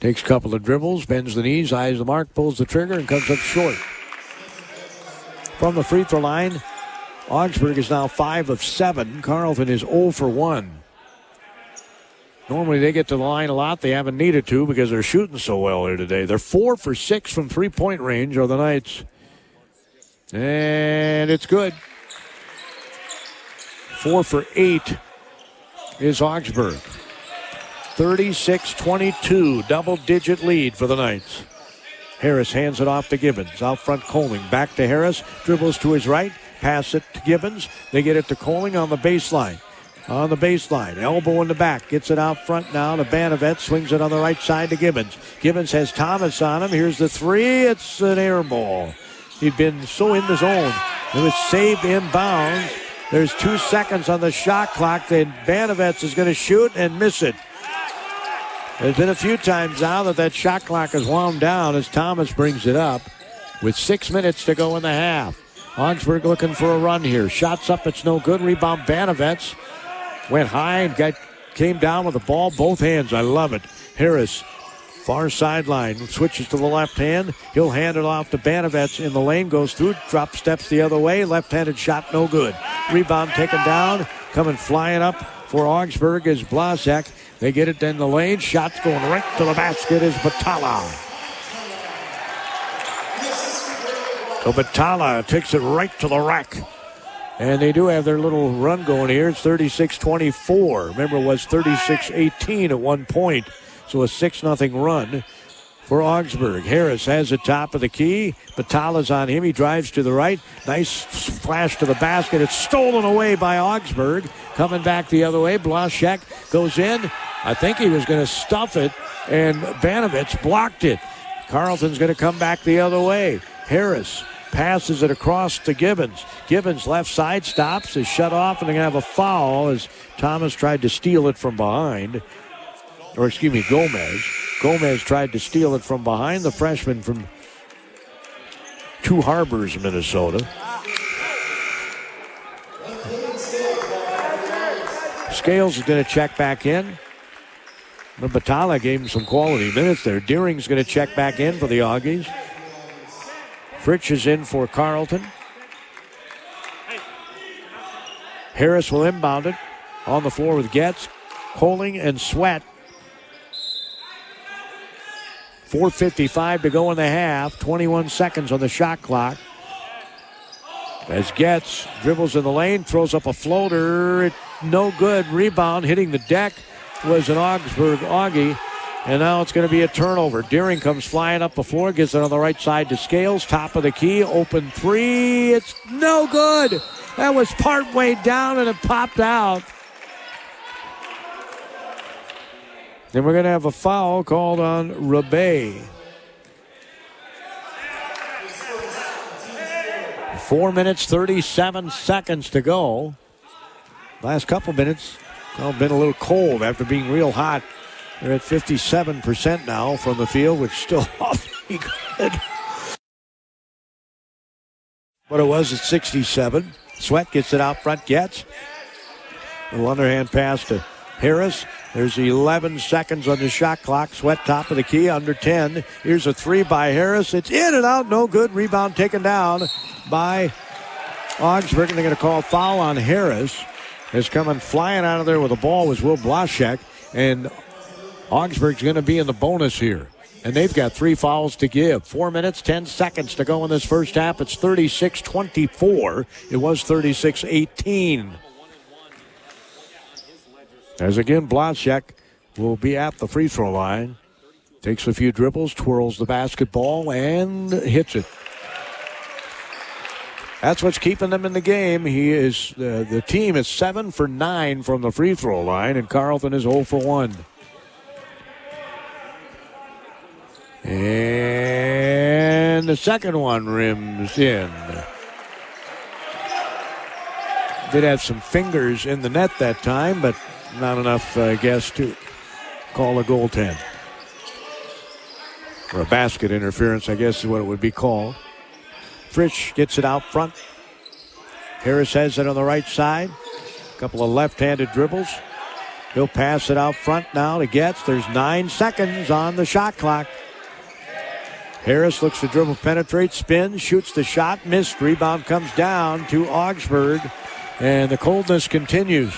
Takes a couple of dribbles, bends the knees, eyes the mark, pulls the trigger, and comes up short. From the free throw line, Augsburg is now 5 of 7. Carleton is 0 for 1. Normally they get to the line a lot. They haven't needed to because they're shooting so well here today. They're 4 for 6 from three-point range are the Knights. And it's good. 4 for 8 is Augsburg. 36-22, double-digit lead for the Knights. Harris hands it off to Gibbons. Out front, Coling. Back to Harris. Dribbles to his right. Pass it to Gibbons. They get it to Coling on the baseline. on the baseline. Elbow in the back. Gets it out front now to Banovets. Swings it on the right side to Gibbons. Gibbons has Thomas on him. Here's the three. It's an air ball. He'd been so in the zone. It was saved inbounds. There's 2 seconds on the shot clock. Then Banovets is going to shoot and miss it. There's been a few times now that shot clock is wound down as Thomas brings it up with 6 minutes to go in the half. Augsburg looking for a run here. Shots up, it's no good. Rebound, Banovets. Went high and came down with the ball, both hands. I love it. Harris, far sideline, switches to the left hand. He'll hand it off to Banovets in the lane. Goes through, drop steps the other way. Left-handed shot, no good. Rebound taken down. Coming flying up for Augsburg is Blasek. They get it in the lane. Shots going right to the basket is Batala. So Batala takes it right to the rack. And they do have their little run going here. It's 36-24. Remember, it was 36-18 at one point. So a 6-0 run for Augsburg. Harris has the top of the key. Batala's on him. He drives to the right. Nice flash to the basket. It's stolen away by Augsburg. Coming back the other way. Blasek goes in. I think he was going to stuff it, and Banovets blocked it. Carleton's going to come back the other way. Harris passes it across to Gibbons. Gibbons left side stops, is shut off, and they're going to have a foul as Thomas tried to steal it from behind. Or excuse me, Gomez. Gomez tried to steal it from behind, the freshman from Two Harbors, Minnesota. Scales is going to check back in. But Batala gave him some quality minutes there. Deering's going to check back in for the Augies. Fritsch is in for Carleton. Harris will inbound it. On the floor with Getz, Holing, and Sweat. 4:55 to go in the half. 21 seconds on the shot clock. As Getz dribbles in the lane, throws up a floater. No good. Rebound hitting the deck was an Augsburg Augie. And now it's going to be a turnover. Deering comes flying up the floor, gets it on the right side to Scales. Top of the key, open three. It's no good. That was part way down and it popped out. Then we're going to have a foul called on Rebay. 4 minutes, 37 seconds to go. Last couple minutes, been a little cold after being real hot. They're at 57% now from the field, which is still awfully good. But it was at 67. Sweat gets it out front, gets. A little underhand pass to Harris. There's 11 seconds on the shot clock. Sweat top of the key, under 10. Here's a three by Harris. It's in and out, no good. Rebound taken down by Augsburg, and they're going to call foul on Harris. Is coming flying out of there with the ball was Will Blasek, and Augsburg's going to be in the bonus here. And they've got 3 fouls to give. 4 minutes, 10 seconds to go in this first half. It's 36-24. It was 36-18. As again, Blasek will be at the free throw line. Takes a few dribbles, twirls the basketball, and hits it. That's what's keeping them in the game. He is the team is 7 for 9 from the free throw line, and Carleton is 0 for 1. And the second one rims in. Did have some fingers in the net that time, but not enough, I guess, to call a goaltend. Or a basket interference, I guess is what it would be called. Fritsch gets it out front. Harris has it on the right side. A couple of left-handed dribbles. He'll pass it out front now to Getz. There's 9 seconds on the shot clock. Harris looks to dribble, penetrate, spins, shoots the shot, missed. Rebound comes down to Augsburg, and the coldness continues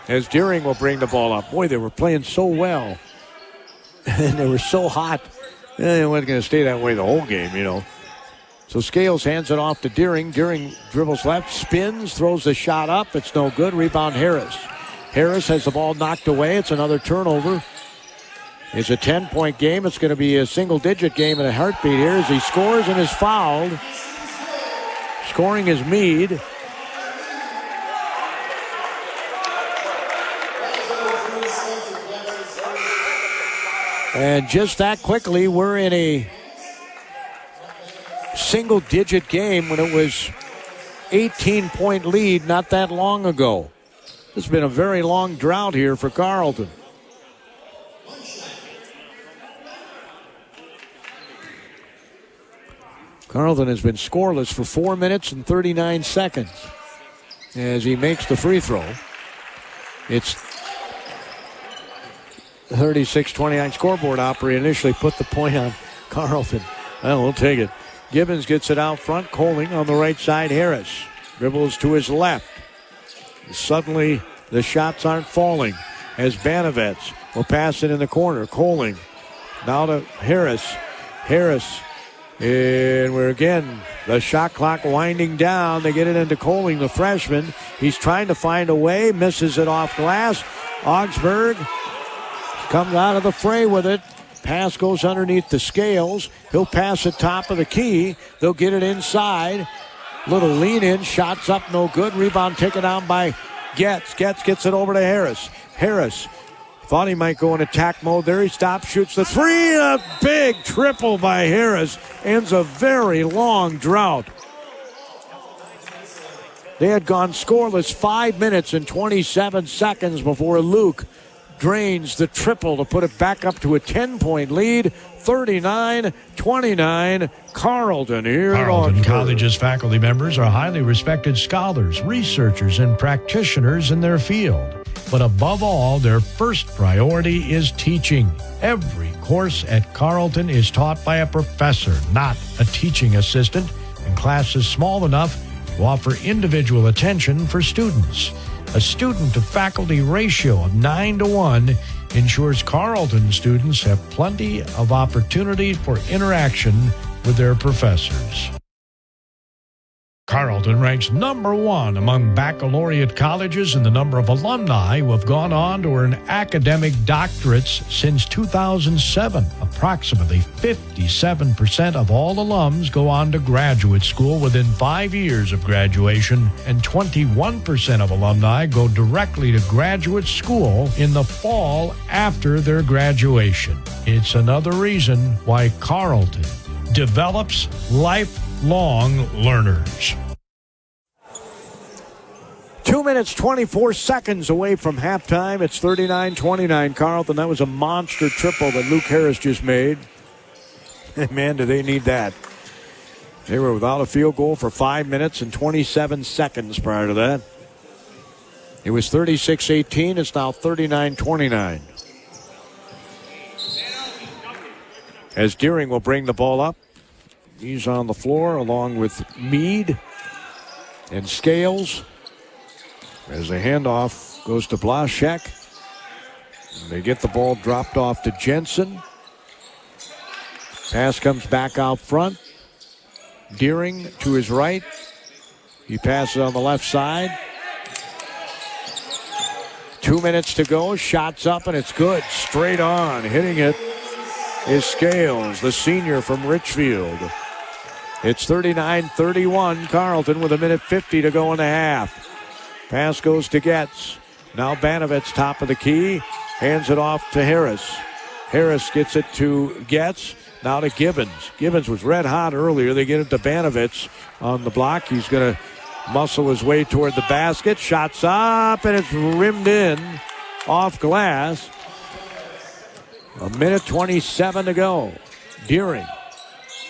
as Deering will bring the ball up. Boy, they were playing so well, and they were so hot. It wasn't going to stay that way the whole game, you know. So Scales hands it off to Deering. Deering dribbles left, spins, throws the shot up. It's no good. Rebound Harris. Harris has the ball knocked away. It's another turnover. It's a 10-point game. It's going to be a single-digit game in a heartbeat here as he scores and is fouled. Scoring is Meade. And just that quickly, we're in a single-digit game when it was 18-point lead not that long ago. It's been a very long drought here for Carleton. Carleton has been scoreless for 4 minutes and 39 seconds as he makes the free throw. It's 36-29 scoreboard operator initially put the point on Carleton. Well, we'll take it. Gibbons gets it out front. Coling on the right side. Harris dribbles to his left. Suddenly, the shots aren't falling as Banovets will pass it in the corner. Coling now to Harris. Harris, and we're again, the shot clock winding down. They get it into Coling, the freshman. He's trying to find a way, misses it off glass. Augsburg comes out of the fray with it. Pass goes underneath the scales. He'll pass it top of the key. They'll get it inside. Little lean in, shots up, no good. Rebound taken down by Getz. Getz gets it over to Harris. Harris thought he might go in attack mode there. He stops, shoots the three. A big triple by Harris. Ends a very long drought. They had gone scoreless 5 minutes and 27 seconds before Luke drains the triple to put it back up to a 10-point lead. 39-29, Carleton here at Carleton Augsburg. College's faculty members are highly respected scholars, researchers, and practitioners in their field. But above all, their first priority is teaching. Every course at Carleton is taught by a professor, not a teaching assistant, and classes small enough to offer individual attention for students. A student-to-faculty ratio of 9-to-1 ensures Carleton students have plenty of opportunity for interaction with their professors. Carleton ranks number 1 among baccalaureate colleges in the number of alumni who have gone on to earn academic doctorates since 2007. Approximately 57% of all alums go on to graduate school within 5 years of graduation, and 21% of alumni go directly to graduate school in the fall after their graduation. It's another reason why Carleton develops lifelong learners. 2 minutes, 24 seconds away from halftime. It's 39-29 Carleton. That was a monster triple that Luke Harris just made. Man, do they need that. They were without a field goal for 5 minutes and 27 seconds prior to that. It was 36-18. It's now 39-29. As Deering will bring the ball up. He's on the floor along with Meade and Scales. As the handoff goes to Blaszczak. They get the ball dropped off to Jensen. Pass comes back out front. Deering to his right. He passes on the left side. 2 minutes to go. Shots up and it's good. Straight on. Hitting it is Scales, the senior from Richfield. It's 39-31 Carleton with 1:50 to go in the half. Pass goes to Getz. Now Banovets top of the key. Hands it off to Harris. Harris gets it to Getz. Now to Gibbons. Gibbons was red hot earlier. They get it to Banovets on the block. He's going to muscle his way toward the basket. Shots up and it's rimmed in off glass. 1:27 to go. Deering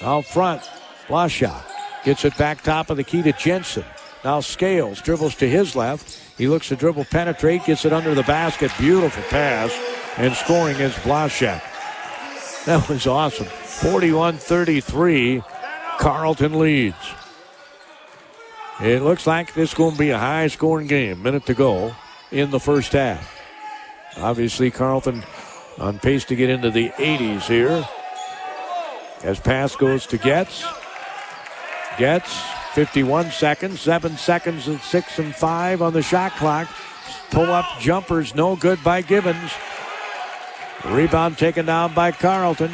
out front. Blaszczak gets it back top of the key to Jensen. Now Scales dribbles to his left. He looks to dribble, penetrate, gets it under the basket. Beautiful pass. And scoring is Blaszczak. That was awesome. 41-33. Carleton leads. It looks like this is going to be a high-scoring game. Minute to go in the first half. Obviously, Carleton on pace to get into the 80s here. As pass goes to Getz. Getz, 51 seconds, 7 seconds and 6 and 5 on the shot clock. Pull-up jumpers, no good by Gibbons. Rebound taken down by Carleton.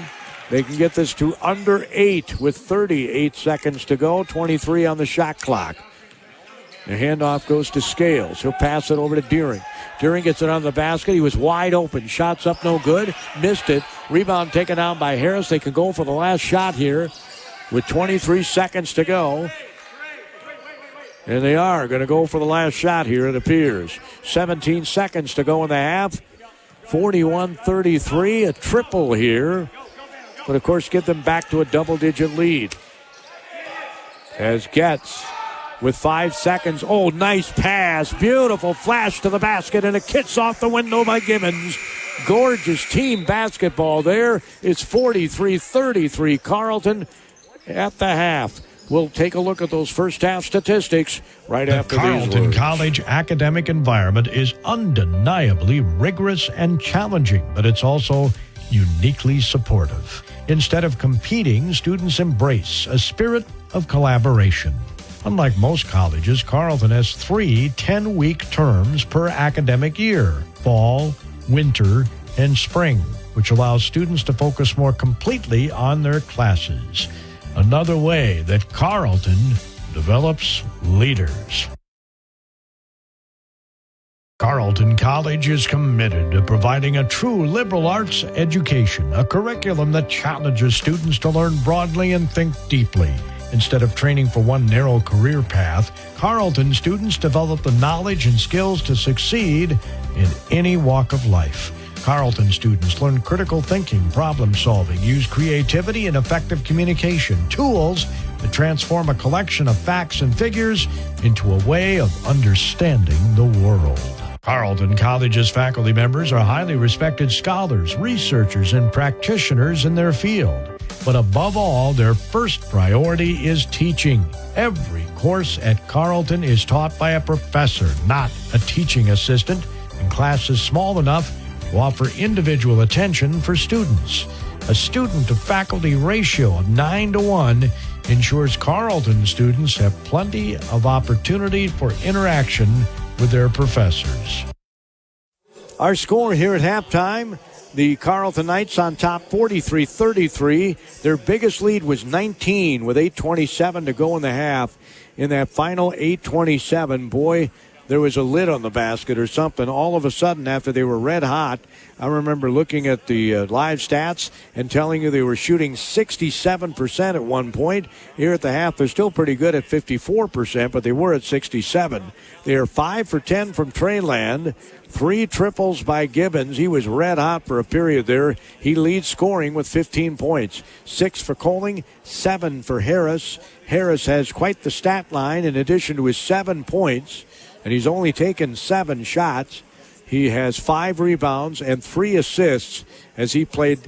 They can get this to under 8 with 38 seconds to go, 23 on the shot clock. The handoff goes to Scales. He'll pass it over to Deering. Deering gets it on the basket. He was wide open. Shots up, no good. Missed it. Rebound taken down by Harris. They can go for the last shot here with 23 seconds to go. And they are going to go for the last shot here, it appears. 17 seconds to go in the half. 41-33, a triple here. But, of course, get them back to a double-digit lead. As Getz with 5 seconds. Oh, nice pass. Beautiful flash to the basket, and it kicks off the window by Gibbons. Gorgeous team basketball there. It's 43-33 Carleton at the half. We'll take a look at those first half statistics right after these words. The Carleton College academic environment is undeniably rigorous and challenging, but it's also uniquely supportive. Instead of competing, students embrace a spirit of collaboration. Unlike most colleges, Carleton has 3 10-week terms per academic year: fall, winter, and spring, which allows students to focus more completely on their classes. Another way that Carleton develops leaders. Carleton College is committed to providing a true liberal arts education, a curriculum that challenges students to learn broadly and think deeply. Instead of training for one narrow career path, Carleton students develop the knowledge and skills to succeed in any walk of life. Carleton students learn critical thinking, problem solving, use creativity and effective communication, tools that transform a collection of facts and figures into a way of understanding the world. Carleton College's faculty members are highly respected scholars, researchers, and practitioners in their field. But above all, their first priority is teaching. Every course at Carleton is taught by a professor, not a teaching assistant, and classes small enough to offer individual attention for students. A student-to-faculty ratio of 9-to-1 ensures Carleton students have plenty of opportunity for interaction with their professors. Our score here at halftime, the Carleton Knights on top 43-33. Their biggest lead was 19 with 8:27 to go in the half. In that final 8:27, boy, there was a lid on the basket or something. All of a sudden, after they were red hot, I remember looking at the live stats and telling you they were shooting 67% at one point. Here at the half, they're still pretty good at 54%, but they were at 67. They are 5 for 10 from Treyland. 3 triples by Gibbons. He was red hot for a period there. He leads scoring with 15 points. 6 for Coling, 7 for Harris. Harris has quite the stat line in addition to his 7 points, and he's only taken 7 shots. He has 5 rebounds and 3 assists as he played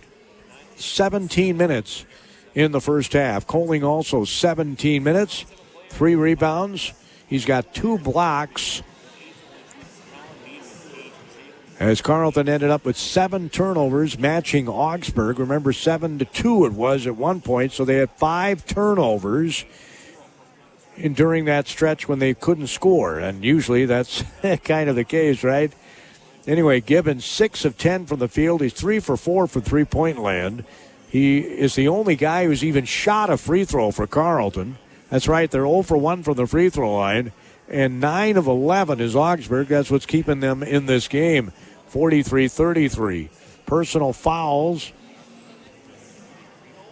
17 minutes in the first half. Coling also 17 minutes, 3 rebounds. He's got 2 blocks. As Carleton ended up with 7 turnovers, matching Augsburg. Remember, 7-2 it was at one point, so they had 5 turnovers during that stretch when they couldn't score, and usually that's kind of the case, right? Anyway, Gibbons 6 of 10 from the field. He's 3 for 4 from three-point land. He is the only guy who's even shot a free throw for Carleton. That's right, they're 0 for 1 from the free throw line, and 9 of 11 is Augsburg. That's what's keeping them in this game. 43-33. Personal fouls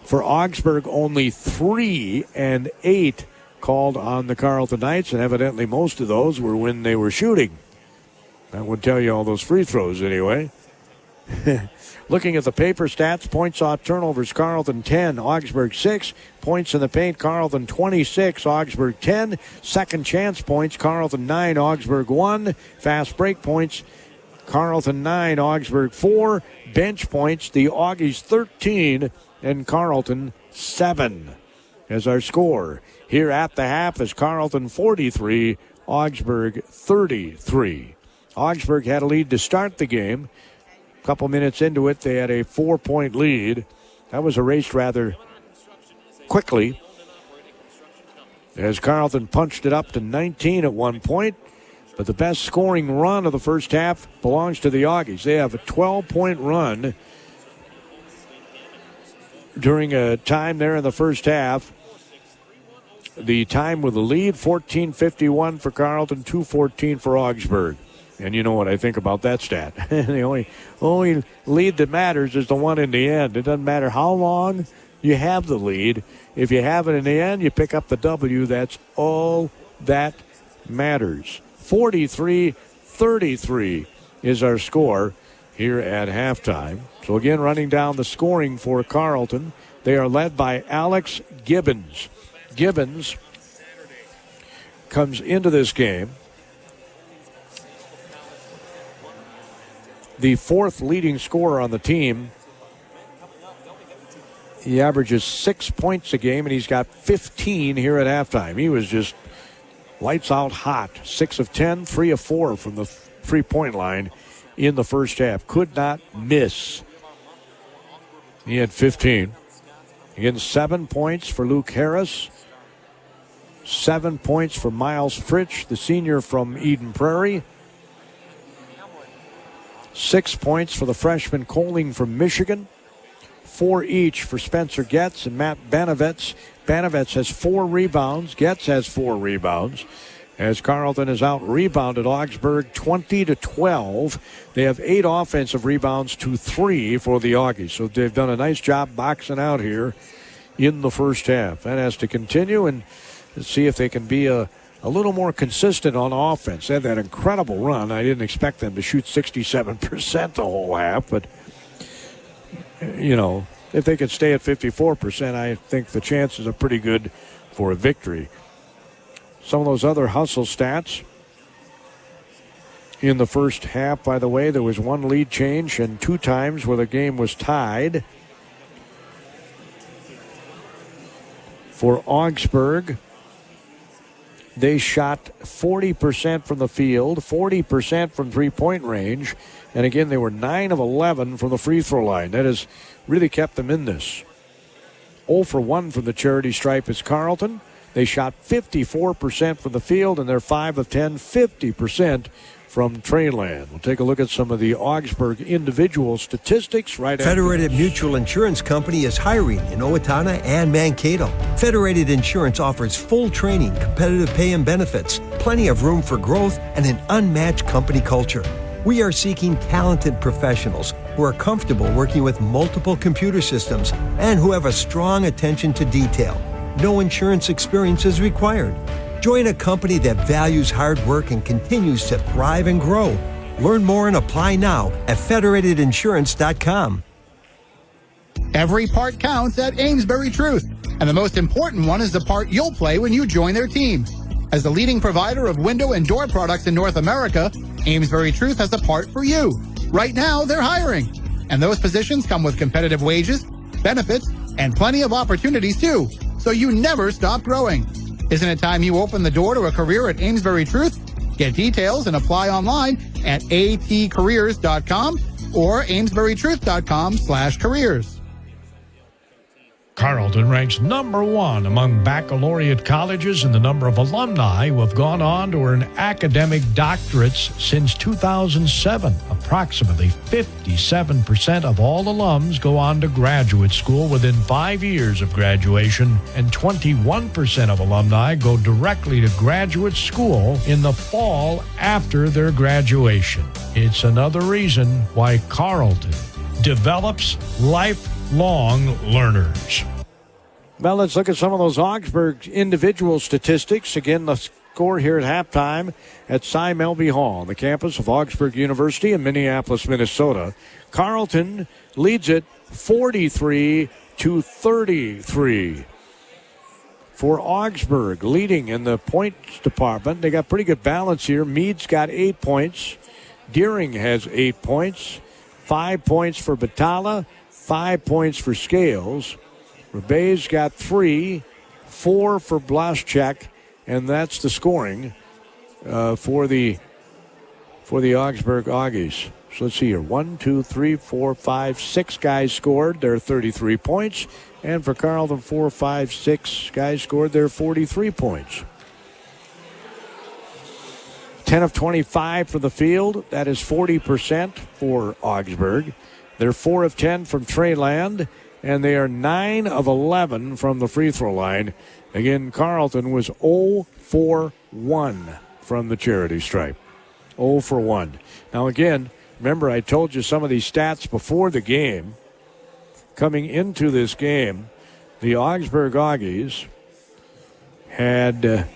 for Augsburg, only 3 and 8 called on the Carleton Knights, and evidently most of those were when they were shooting. That would tell you all those free throws anyway. Looking at the paper stats, points off turnovers, Carleton 10, Augsburg 6. Points in the paint, Carleton 26, Augsburg 10. Second chance points, Carleton 9, Augsburg 1. Fast break points, Carleton 9, Augsburg 4. Bench points, the Augies 13 and Carleton 7 as our score. Here at the half is Carleton 43, Augsburg 33. Augsburg had a lead to start the game. A couple minutes into it, they had a 4-point lead. That was erased rather quickly as Carleton punched it up to 19 at one point. But the best scoring run of the first half belongs to the Augies. They have a 12-point run during a time there in the first half. The time with the lead, 14:51 for Carleton, 2:14 for Augsburg. And you know what I think about that stat. The only lead that matters is the one in the end. It doesn't matter how long you have the lead. If you have it in the end, you pick up the W. That's all that matters. 43-33 is our score here at halftime. So again, running down the scoring for Carleton, they are led by Alex Gibbons. Gibbons comes into this game the fourth leading scorer on the team. He averages 6 points a game, and he's got 15 here at halftime. He was just lights out hot. 6 of 10, 3 of 4 from the three-point line in the first half. Could not miss. He had 15. Again, 7 points for Luke Harris. 7 points for Miles Fritsch, the senior from Eden Prairie. 6 points for the freshman Coling from Michigan. 4 each for Spencer Getz and Matt Banovets. Banovets has 4 rebounds. Getz has 4 rebounds. As Carleton has out-rebounded Augsburg 20-12. They have 8 offensive rebounds to 3 for the Augies. So they've done a nice job boxing out here in the first half. That has to continue, and let's see if they can be a little more consistent on offense. They had that incredible run. I didn't expect them to shoot 67% the whole half, but, you know, if they could stay at 54%, I think the chances are pretty good for a victory. Some of those other hustle stats in the first half, by the way, there was 1 lead change and 2 times where the game was tied. For Augsburg, they shot 40% from the field, 40% from three-point range, and again, they were 9 of 11 from the free throw line. That has really kept them in this. 0 for 1 from the charity stripe is Carleton. They shot 54% from the field, and they're 5 of 10, 50% from Trainland. We'll take a look at some of the Augsburg individual statistics right after Federated this. Mutual Insurance Company is hiring in Owatonna and Mankato. Federated Insurance offers full training, competitive pay and benefits, plenty of room for growth, and an unmatched company culture. We are seeking talented professionals who are comfortable working with multiple computer systems and who have a strong attention to detail. No insurance experience is required. Join a company that values hard work and continues to thrive and grow. Learn more and apply now at federatedinsurance.com. Every part counts at Amesbury Truth, and the most important one is the part you'll play when you join their team. As the leading provider of window and door products in North America, Amesbury Truth has a part for you. Right now, they're hiring, and those positions come with competitive wages, benefits, and plenty of opportunities too, so you never stop growing. Isn't it time you open the door to a career at Amesbury Truth? Get details and apply online at atcareers.com or amesburytruth.com/careers. Carleton ranks number 1 among baccalaureate colleges in the number of alumni who have gone on to earn academic doctorates since 2007. Approximately 57% of all alums go on to graduate school within 5 years of graduation, and 21% of alumni go directly to graduate school in the fall after their graduation. It's another reason why Carleton develops lifelong learners. Well, let's look at some of those Augsburg individual statistics. Again, the score here at halftime at Cy Melby Hall, the campus of Augsburg University in Minneapolis, Minnesota. Carleton leads it 43-33. For Augsburg, leading in the points department, they got pretty good balance here. Meade's got 8 points. Deering has 8 points. 5 points for Batala, 5 points for Scales. Rebey's got 3, 4 for Blaschek, and that's the scoring for the Augsburg Augies. So let's see here. 1, 2, 3, 4, 5, 6 guys scored. They're 33 points. And for Carleton, 4, 5, 6 guys scored. They're 43 points. 10 of 25 for the field. That is 40% for Augsburg. They're 4 of 10 from Trainland, and they are 9 of 11 from the free throw line. Again, Carleton was 0 for 1 from the charity stripe. 0 for 1. Now, again, remember I told you some of these stats before the game. Coming into this game, the Augsburg Aggies had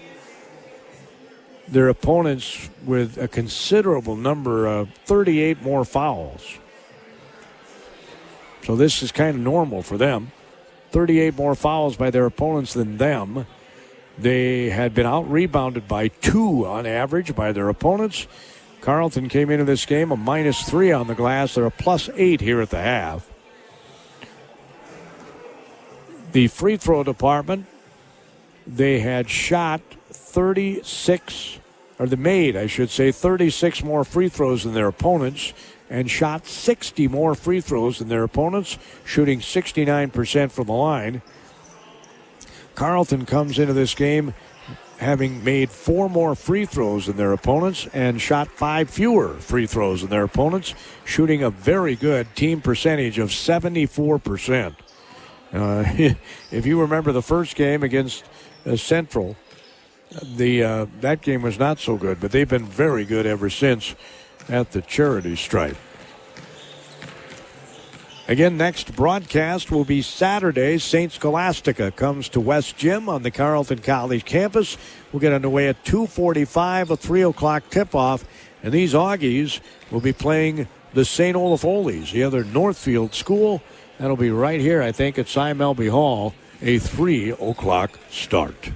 their opponents with a considerable number of 38 more fouls. So this is kind of normal for them. 38 more fouls by their opponents than them. They had been out-rebounded by 2 on average by their opponents. Carleton came into this game a -3 on the glass. They're a +8 here at the half. The free throw department, they had shot 36, or they made, I should say, 36 more free throws than their opponents and shot 60 more free throws than their opponents, shooting 69% from the line. Carleton comes into this game having made 4 more free throws than their opponents and shot 5 fewer free throws than their opponents, shooting a very good team percentage of 74%. If you remember the first game against Central, that game was not so good, but they've been very good ever since at the charity stripe. Again, next broadcast will be Saturday. St. Scholastica comes to West Gym on the Carleton College campus. We'll get underway at 2:45, a 3 o'clock tip-off. And these Augies will be playing the St. Olaf Olies, the other Northfield school. That'll be right here, I think, at Cy Melby Hall, a 3 o'clock start.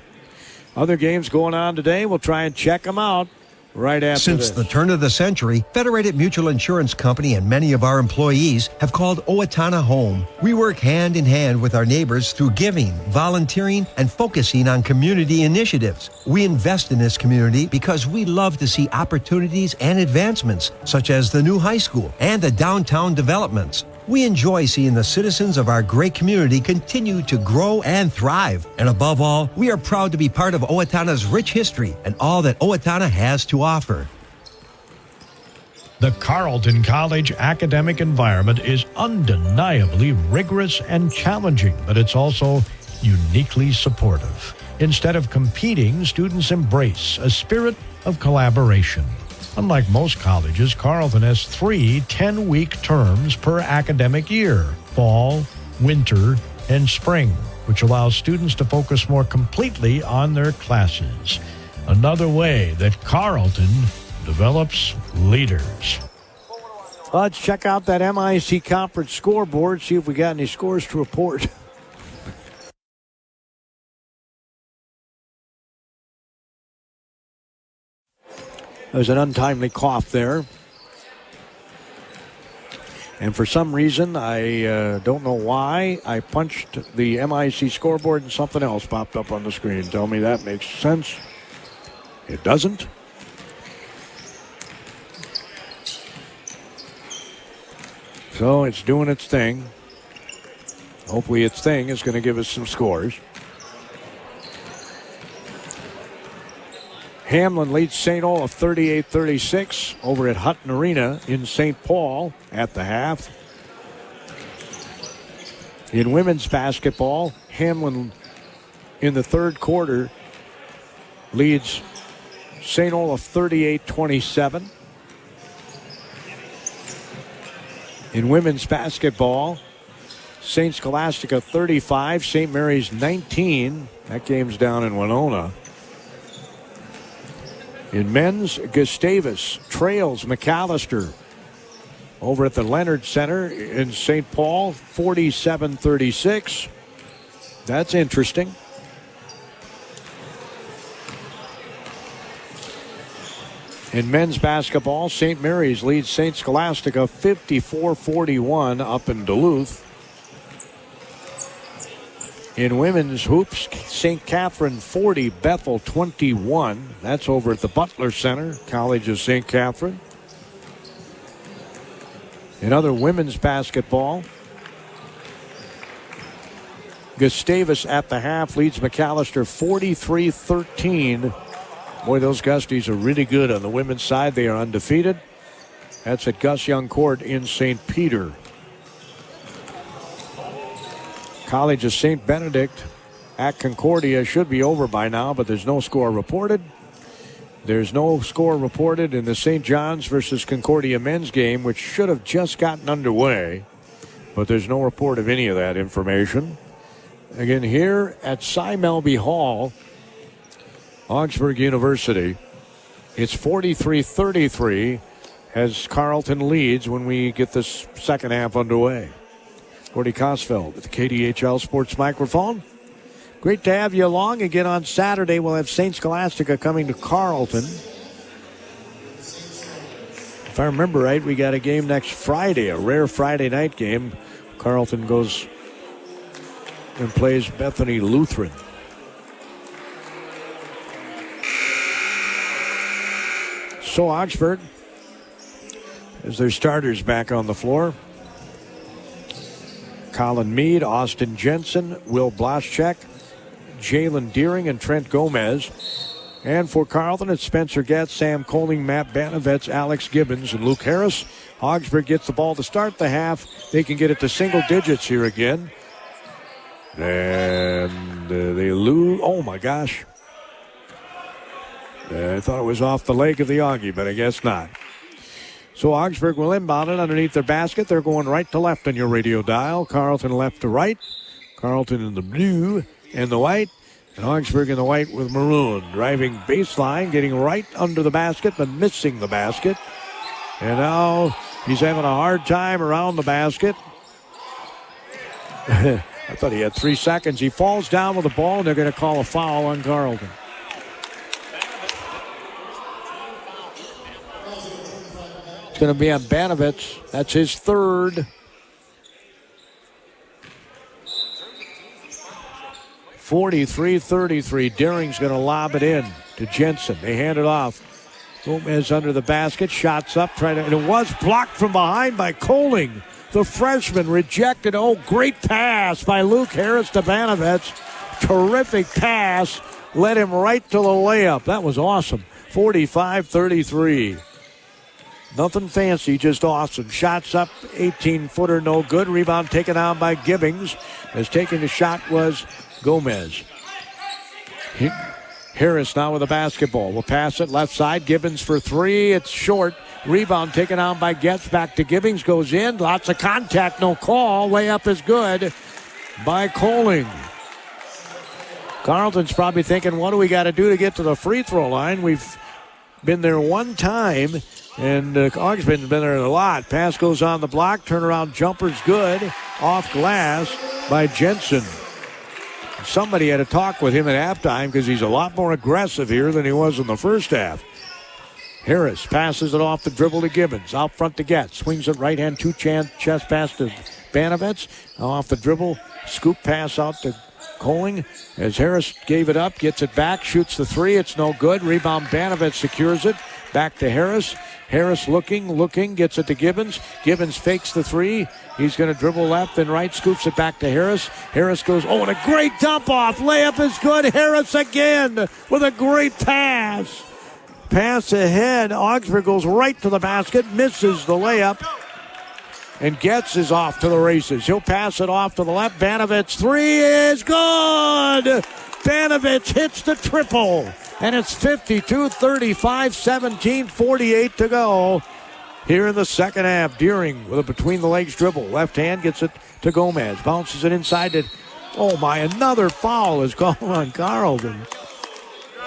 Other games going on today. We'll try and check them out right after Since this. the turn of the century, Federated Mutual Insurance Company and many of our employees have called Owatonna home. We work hand in hand with our neighbors through giving, volunteering, and focusing on community initiatives. We invest in this community because we love to see opportunities and advancements, such as the new high school and the downtown developments. We enjoy seeing the citizens of our great community continue to grow and thrive. And above all, we are proud to be part of Owatonna's rich history and all that Owatonna has to offer. The Carleton College academic environment is undeniably rigorous and challenging, but it's also uniquely supportive. Instead of competing, students embrace a spirit of collaboration. Unlike most colleges, Carleton has 3 10-week terms per academic year: fall, winter, and spring, which allows students to focus more completely on their classes. Another way that Carleton develops leaders. Let's check out that MIC conference scoreboard, see if we got any scores to report. There's an untimely cough there. And for some reason, I don't know why, I punched the MIC scoreboard and something else popped up on the screen. Tell me that makes sense. It doesn't. So it's doing its thing. Hopefully its thing is going to give us some scores. Hamlin leads St. Olaf 38-36 over at Hutton Arena in St. Paul at the half. In women's basketball, Hamlin in the third quarter leads St. Olaf 38-27. In women's basketball, St. Scholastica 35, St. Mary's 19. That game's down in Winona. In men's, Gustavus trails McAllister over at the Leonard Center in St. Paul, 47-36. That's interesting. In men's basketball, St. Mary's leads St. Scholastica 54-41 up in Duluth. In women's hoops, St. Catherine 40, Bethel 21. That's over at the Butler Center, College of St. Catherine. In other women's basketball, Gustavus at the half leads McAllister 43-13. Boy, those Gusties are really good on the women's side. They are undefeated. That's at Gus Young Court in St. Peter. College of St. Benedict at Concordia should be over by now, but there's no score reported. There's no score reported in the St. John's versus Concordia men's game, which should have just gotten underway. But there's no report of any of that information. Again, here at Cy Melby Hall, Augsburg University, it's 43-33 as Carleton leads when we get this second half underway. Gordy Kosfeld with the KDHL Sports Microphone. Great to have you along. Again, on Saturday, we'll have St. Scholastica coming to Carleton. If I remember right, we got a game next Friday, a rare Friday night game. Carleton goes and plays Bethany Lutheran. So Augsburg, as their starters back on the floor. Colin Mead, Austin Jensen, Will Blaschek, Jalen Deering, and Trent Gomez. And for Carleton, it's Spencer Getz, Sam Coling, Matt Banavets, Alex Gibbons, and Luke Harris. Augsburg gets the ball to start the half. They can get it to single digits here again. And they lose. Oh, my gosh. I thought it was off the leg of the Augie, but I guess not. So Augsburg will inbound it underneath their basket. They're going right to left on your radio dial. Carleton left to right. Carleton in the blue and the white. And Augsburg in the white with maroon. Driving baseline, getting right under the basket, but missing the basket. And now he's having a hard time around the basket. I thought he had 3 seconds. He falls down with the ball, and they're going to call a foul on Carleton. It's going to be on Banavets. That's his third. 43-33. Deering's going to lob it in to Jensen. They hand it off. Gomez under the basket. Shots up. And it was blocked from behind by Coling. The freshman rejected. Oh, great pass by Luke Harris to Banavets. Terrific pass. Led him right to the layup. That was awesome. 45-33. Nothing fancy, just awesome. Shots up, 18-footer, no good. Rebound taken on by Gibbings. As taking the shot was Gomez. Harris now with the basketball. Will pass it left side. Gibbons for three. It's short. Rebound taken on by Getz. Back to Gibbings. Goes in. Lots of contact. No call. Layup is good by Coling. Carleton's probably thinking, what do we got to do to get to the free throw line? We've been there one time, and Augsburg's been there a lot. Pass goes on the block. Turnaround jumper's good. Off glass by Jensen. Somebody had a talk with him at halftime because he's a lot more aggressive here than he was in the first half. Harris passes it off the dribble to Gibbons. Out front to Getz. Swings it right hand, chest pass to Banavets. Off the dribble. Scoop pass out to Coling. As Harris gave it up, gets it back, shoots the three. It's no good. Rebound Banavets secures it. Back to Harris. Harris looking, gets it to Gibbons. Gibbons fakes the three. He's going to dribble left and right, scoops it back to Harris. Harris goes, and a great dump off. Layup is good. Harris again with a great pass. Pass ahead. Augsburg goes right to the basket, misses the layup, and Getz is off to the races. He'll pass it off to the left. Banavets three is good. Banavets hits the triple. And it's 52-35, 17:48 to go here in the second half. Deering with a between-the-legs dribble. Left hand gets it to Gomez. Bounces it inside to... Oh, my, another foul is called on Carleton.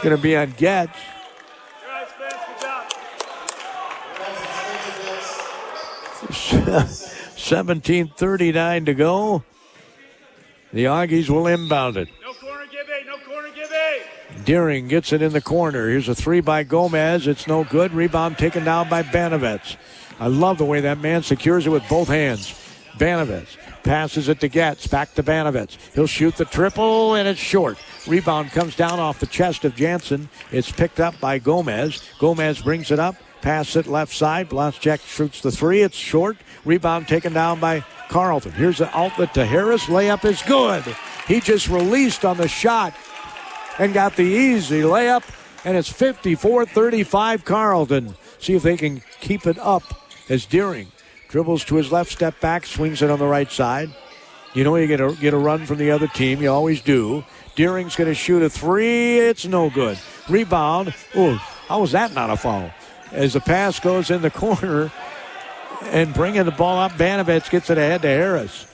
Going to be on Getz. 17:39 to go. The Aggies will inbound it. No corner give eight, no corner give eight. Deering gets it in the corner. Here's a three by Gomez. It's no good. Rebound taken down by Banavets. I love the way that man secures it with both hands. Banavets passes it to Getz. Back to Banavets. He'll shoot the triple, and it's short. Rebound comes down off the chest of Jansen. It's picked up by Gomez. Gomez brings it up. Pass it left side. Blaschek shoots the three. It's short. Rebound taken down by Carleton. Here's the outlet to Harris. Layup is good. He just released on the shot and got the easy layup, and it's 54-35 Carleton. See if they can keep it up as Deering dribbles to his left, step back, swings it on the right side. You know you get a run from the other team. You always do. Deering's going to shoot a three. It's no good. Rebound. How was that not a foul? As the pass goes in the corner and bringing the ball up, Banovets gets it ahead to Harris.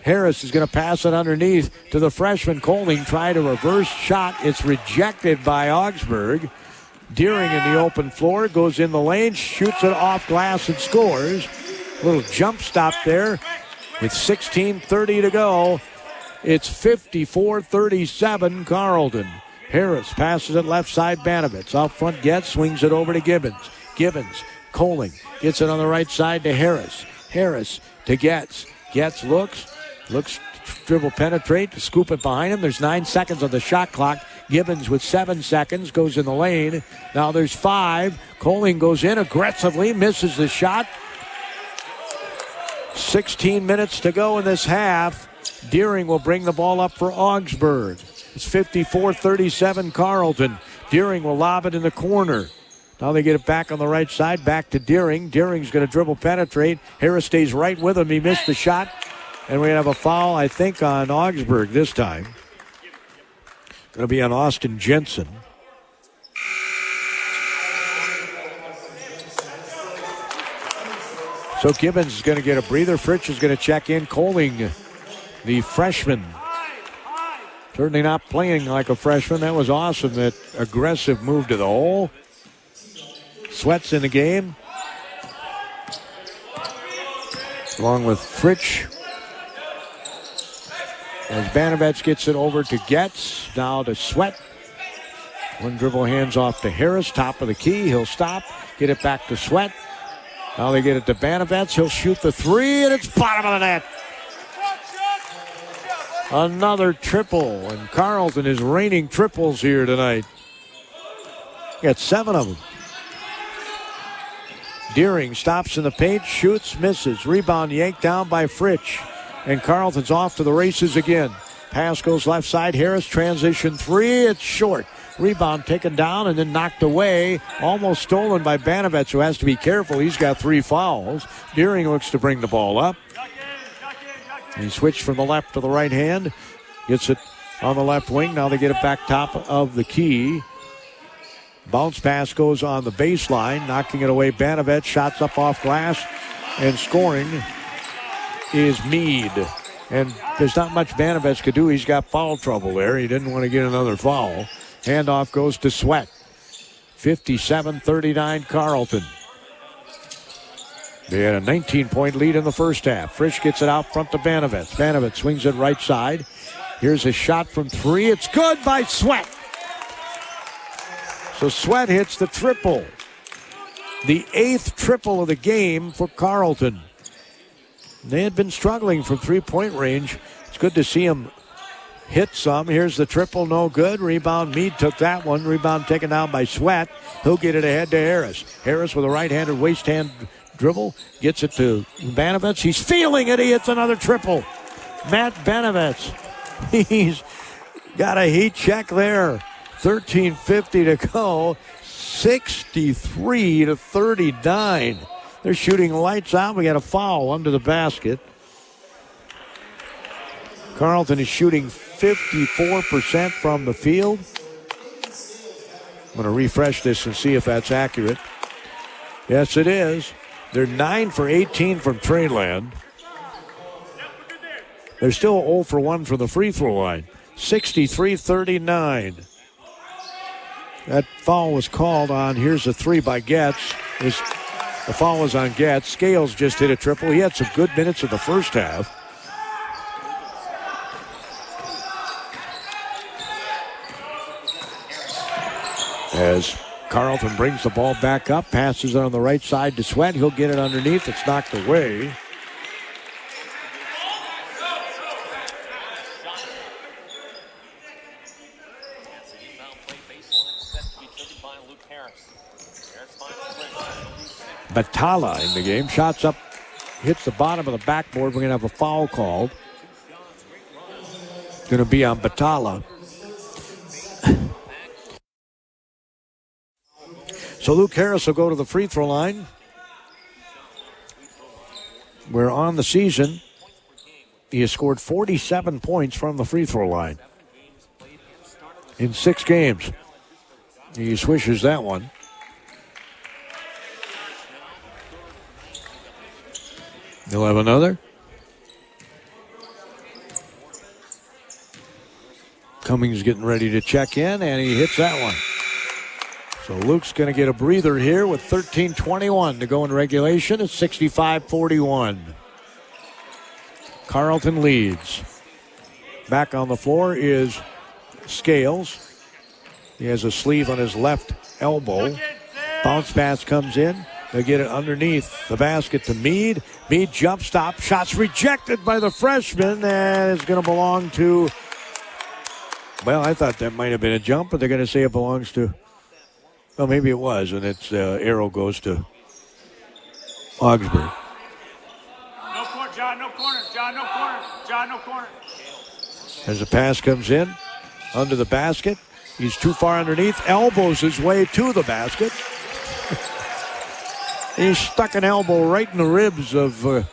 Harris is going to pass it underneath to the freshman. Coling tried a reverse shot. It's rejected by Augsburg. Deering in the open floor, goes in the lane, shoots it off glass and scores. A little jump stop there with 16:30 to go. It's 54-37 Carleton. Harris passes it left side, Banovets. Out front, Getz swings it over to Gibbons. Gibbons, Coling, gets it on the right side to Harris. Harris to Getz. Getz looks, dribble penetrate, scoop it behind him. There's 9 seconds on the shot clock. Gibbons with 7 seconds goes in the lane. Now there's 5. Coling goes in aggressively, misses the shot. 16 minutes to go in this half. Deering will bring the ball up for Augsburg. It's 54-37 Carleton. Deering will lob it in the corner. Now they get it back on the right side, back to Deering. Deering's going to dribble penetrate. Harris stays right with him. He missed the shot. And we have a foul, I think, on Augsburg this time. Going to be on Austin Jensen. So Gibbons is going to get a breather. Fritsch is going to check in. Coling, the freshman, certainly not playing like a freshman. That was awesome, that aggressive move to the hole. Sweat's in the game, along with Fritsch. As Banovets gets it over to Getz, now to Sweat. One dribble, hands off to Harris, top of the key. He'll stop, get it back to Sweat. Now they get it to Banovets. He'll shoot the three, and it's bottom of the net. Another triple, and Carleton is raining triples here tonight. Got 7 of them. Deering stops in the paint, shoots, misses. Rebound yanked down by Fritsch. And Carleton's off to the races again. Pass goes left side. Harris transition three. It's short. Rebound taken down and then knocked away. Almost stolen by Banovets, who has to be careful. He's got 3 fouls. Deering looks to bring the ball up. He switched from the left to the right hand. Gets it on the left wing. Now they get it back top of the key. Bounce pass goes on the baseline. Knocking it away. Banovets shots up off glass. And scoring is Mead. And there's not much Banovets could do. He's got foul trouble there. He didn't want to get another foul. Handoff goes to Sweat. 57-39 Carleton. They had a 19-point lead in the first half. Frisch gets it out front to Banovets. Banovets swings it right side. Here's a shot from 3. It's good by Sweat. So Sweat hits the triple. The 8th triple of the game for Carleton. They had been struggling from three-point range. It's good to see him hit some. Here's the triple, no good. Rebound, Mead took that one. Rebound taken down by Sweat. He'll get it ahead to Harris. Harris with a right-handed waist hand dribble. Gets it to Banovets. He's feeling it. He hits another triple. Matt Banovets. He's got a heat check there. 13:50 to go. 63-39. They're shooting lights out. We got a foul under the basket. Carleton is shooting 54% from the field. I'm going to refresh this and see if that's accurate. Yes, it is. They're 9 for 18 from trade land. They're still 0 for 1 from the free throw line. 63-39. That foul was called on. Here's a 3 by Getz. The foul was on Getz. Scales just hit a triple. He had some good minutes in the first half. As Carleton brings the ball back up, passes it on the right side to Sweat. He'll get it underneath. It's knocked away. Batala in the game. Shots up, hits the bottom of the backboard. We're going to have a foul called. It's going to be on Batala. So Luke Harris will go to the free throw line. We're on the season. He has scored 47 points from the free throw line in 6 games. He swishes that one. He'll have another. Cummings getting ready to check in, and he hits that one. So Luke's going to get a breather here with 13:21 to go in regulation. It's 65-41. Carleton leads. Back on the floor is Scales. He has a sleeve on his left elbow. Bounce pass comes in. They get it underneath the basket to Meade. Meade jump stop. Shots rejected by the freshman, and it's going to belong to... Well, I thought that might have been a jump, but they're going to say it belongs to... Well, maybe it was, and its arrow goes to Augsburg. No corner, John, no corner. John, no corner. John, no corner. As the pass comes in, under the basket. He's too far underneath. Elbows his way to the basket. He stuck an elbow right in the ribs of the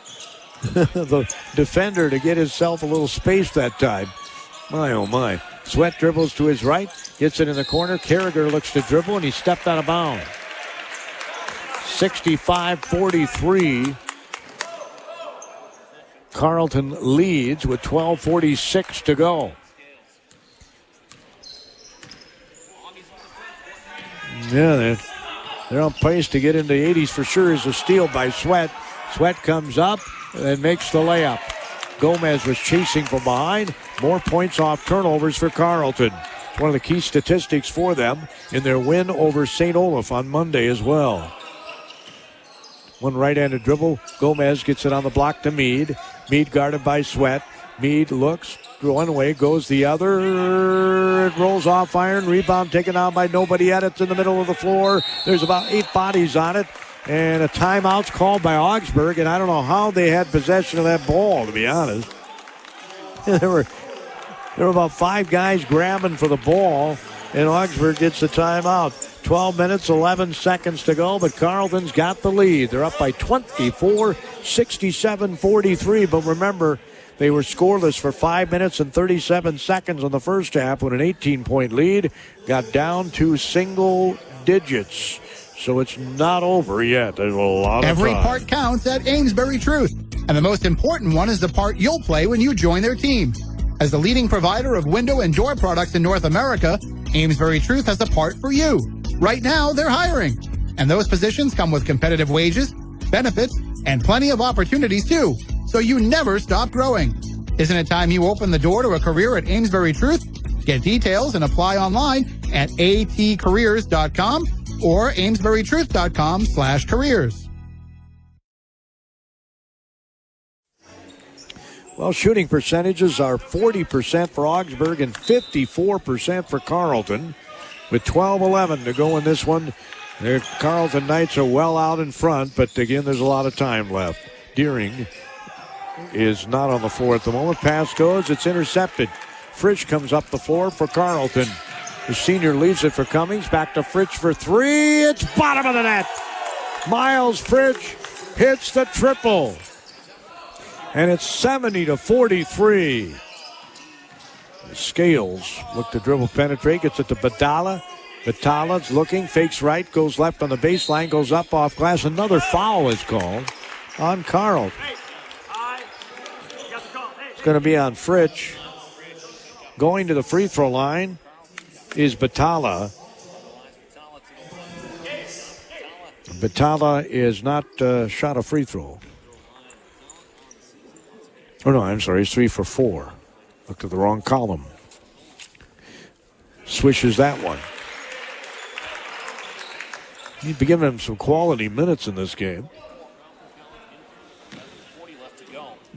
defender to get himself a little space that time. My, oh, my. Sweat dribbles to his right, gets it in the corner. Carragher looks to dribble, and he stepped out of bounds. 65-43. Carleton leads with 12:46 to go. Yeah, they're on pace to get into the 80s for sure. Is a steal by Sweat. Sweat comes up and makes the layup. Gomez was chasing from behind. More points off turnovers for Carleton. It's one of the key statistics for them in their win over St. Olaf on Monday as well. One right-handed dribble. Gomez gets it on the block to Meade. Meade guarded by Sweat. Meade looks one way, goes the other. It rolls off iron. Rebound taken out by nobody yet. It's in the middle of the floor. There's about 8 bodies on it. And a timeout's called by Augsburg, and I don't know how they had possession of that ball, to be honest. There were about 5 guys grabbing for the ball, and Augsburg gets the timeout. 12 minutes, 11 seconds to go, but Carleton's got the lead. They're up by 24, 67-43, but remember, they were scoreless for 5 minutes and 37 seconds in the first half when an 18-point lead got down to single digits. So it's not over yet. There's a lot of Every time. part counts at Amesbury Truth. And the most important one is the part you'll play when you join their team. As the leading provider of window and door products in North America, Amesbury Truth has a part for you. Right now, they're hiring. And those positions come with competitive wages, benefits, and plenty of opportunities too. So you never stop growing. Isn't it time you open the door to a career at Amesbury Truth? Get details and apply online at atcareers.com or amesburytruth.com/careers. Well, shooting percentages are 40% for Augsburg and 54% for Carleton. With 12-11 to go in this one, the Carleton Knights are well out in front, but again, there's a lot of time left. Deering is not on the floor at the moment. Pass goes, it's intercepted. Frisch comes up the floor for Carleton. The senior leaves it for Cummings. Back to Frisch for 3. It's bottom of the net. Miles Frisch hits the triple. And it's 70-43. Scales look to dribble, penetrate, gets it to Badala. Batala's looking, fakes right, goes left on the baseline, goes up off glass. Another foul is called on Carleton. It's going to be on Frisch. Going to the free throw line is Batala. Batala is not shot a free throw. Oh, no, I'm sorry. He's 3 for 4. Looked at the wrong column. Swishes that one. You'd be giving him some quality minutes in this game.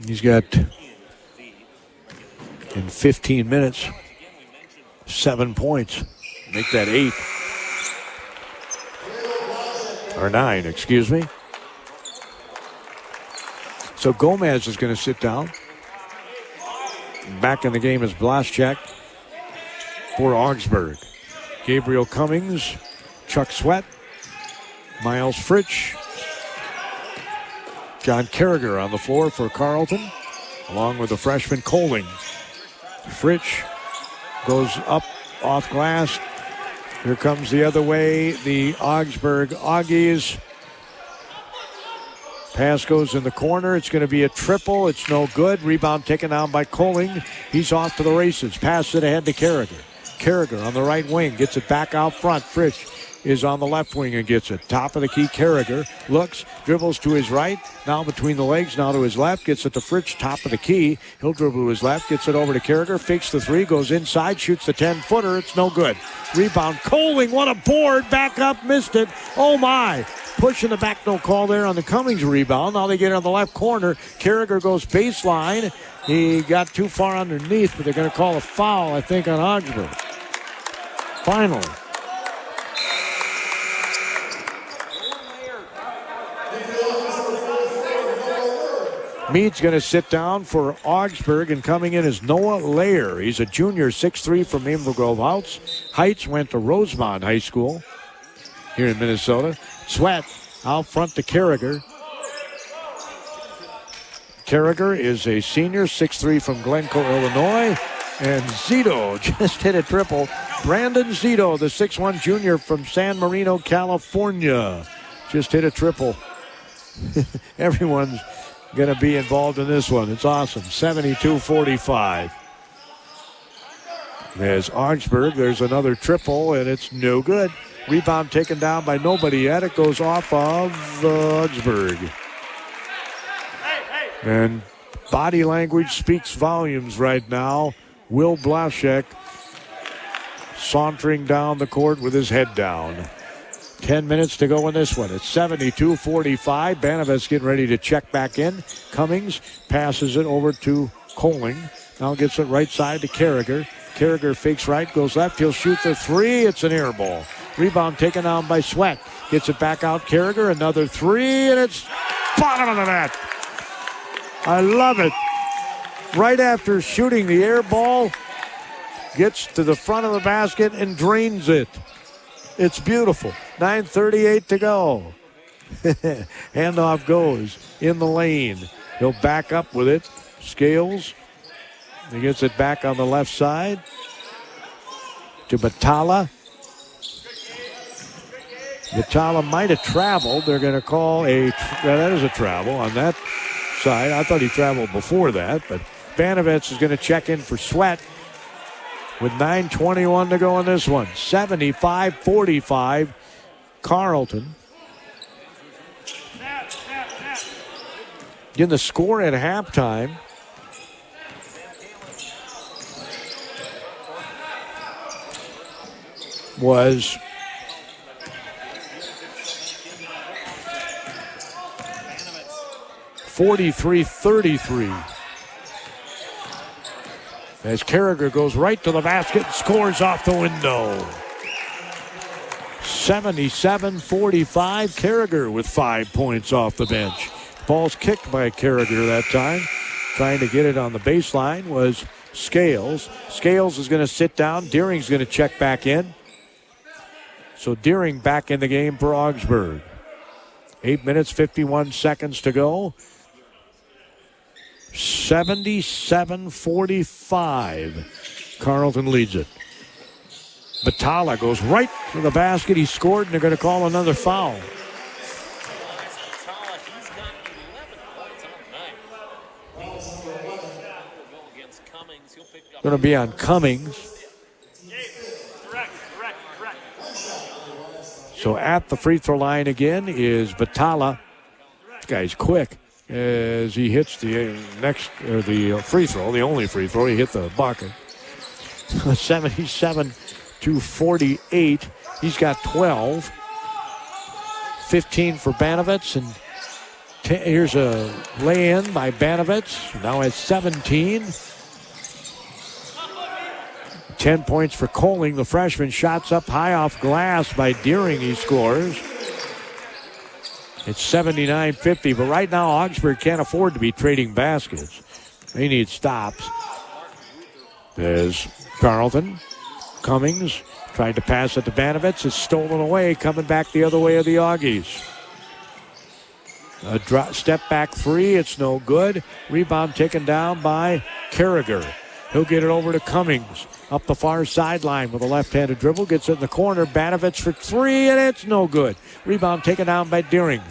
He's got, in 15 minutes, 7 points. Make that 8. Or 9, excuse me. So Gomez is going to sit down. Back in the game is Blaschek for Augsburg. Gabriel Cummings, Chuck Sweat, Miles Frisch, John Carragher on the floor for Carleton, along with the freshman Coling. Frisch goes up off glass. Here comes the other way, the Augsburg Aggies. Pass goes in the corner. It's going to be a triple. It's no good. Rebound taken down by Kohling. He's off to the races. Pass it ahead to Carragher. Carragher on the right wing. Gets it back out front. Frisch is on the left wing and gets it. Top of the key, Carragher looks, dribbles to his right, now between the legs, now to his left, gets it to Fritsch, top of the key. He'll dribble to his left, gets it over to Carragher, fakes the three, goes inside, shoots the 10-footer. It's no good. Rebound, Kohling, what a board, back up, missed it. Oh my. Pushing the back, no call there on the Cummings rebound. Now they get it on the left corner. Carragher goes baseline. He got too far underneath, but they're going to call a foul, I think, on Augsburg. Finally. Mead's going to sit down for Augsburg, and coming in is Noah Lair. He's a junior, 6'3" from Maple Grove Heights. Went to Rosemont High School here in Minnesota. Sweat out front to Carragher. Carragher is a senior, 6'3" from Glencoe, Illinois. And Zito just hit a triple. Brandon Zito, the 6'1" junior from San Marino, California, just hit a triple. Everyone's going to be involved in this one. It's awesome. 72-45. There's Augsburg. There's another triple, and it's no good. Rebound taken down by nobody yet. It goes off of Augsburg. And body language speaks volumes right now. Will Blaszek sauntering down the court with his head down. 10 minutes to go in this one. It's 72-45. Banovet's getting ready to check back in. Cummings passes it over to Kohling. Now gets it right side to Carragher. Carragher fakes right, goes left. He'll shoot the three. It's an air ball. Rebound taken down by Sweat. Gets it back out Carragher. Another three, and it's bottom of the net. I love it. Right after shooting the air ball, gets to the front of the basket and drains it. It's beautiful. 9:38 to go. Handoff goes in the lane. He'll back up with it. Scales. He gets it back on the left side to Batala. Batala might have traveled. They're going to call that is a travel on that side. I thought he traveled before that, but Banovets is going to check in for Sweat with 9:21 to go in this one. 75-45, Carleton. Again, the score at halftime was 43-33. As Carragher goes right to the basket and scores off the window. 77-45. Carragher with 5 points off the bench. Ball's kicked by Carragher that time. Trying to get it on the baseline was Scales. Scales is going to sit down. Deering's going to check back in. So Deering back in the game for Augsburg. 8 minutes, 51 seconds to go. 77-45. Carleton leads it. Batala goes right to the basket. He scored, and they're going to call another foul. Going to be on Cummings. So at the free throw line again is Batala. This guy's quick. As he hits the free throw, the only free throw, he hit the bucket. 77-48. He's got 12. 15 for Banovets, and here's a lay-in by Banovets. Now at 17. 10 points for Kohling, the freshman. Shots up high off glass by Deering. He scores. It's 79-50, but right now Augsburg can't afford to be trading baskets. They need stops. There's Carleton. Cummings tried to pass it to Banovets. It's stolen away, coming back the other way of the Augies. A step back three. It's no good. Rebound taken down by Carragher. He'll get it over to Cummings. Up the far sideline with a left-handed dribble. Gets it in the corner. Banovets for three, and it's no good. Rebound taken down by Deering.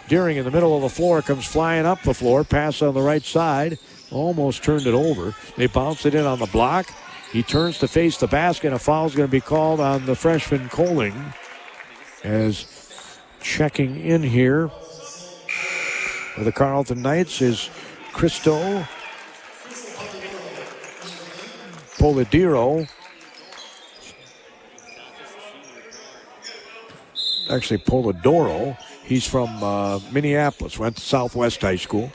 Deering in the middle of the floor comes flying up the floor. Pass on the right side. Almost turned it over. They bounce it in on the block. He turns to face the basket. A foul's going to be called on the freshman Kohling. As checking in here for the Carleton Knights is Cristo Polidoro. Actually, Polidoro. He's from Minneapolis. Went to Southwest High School.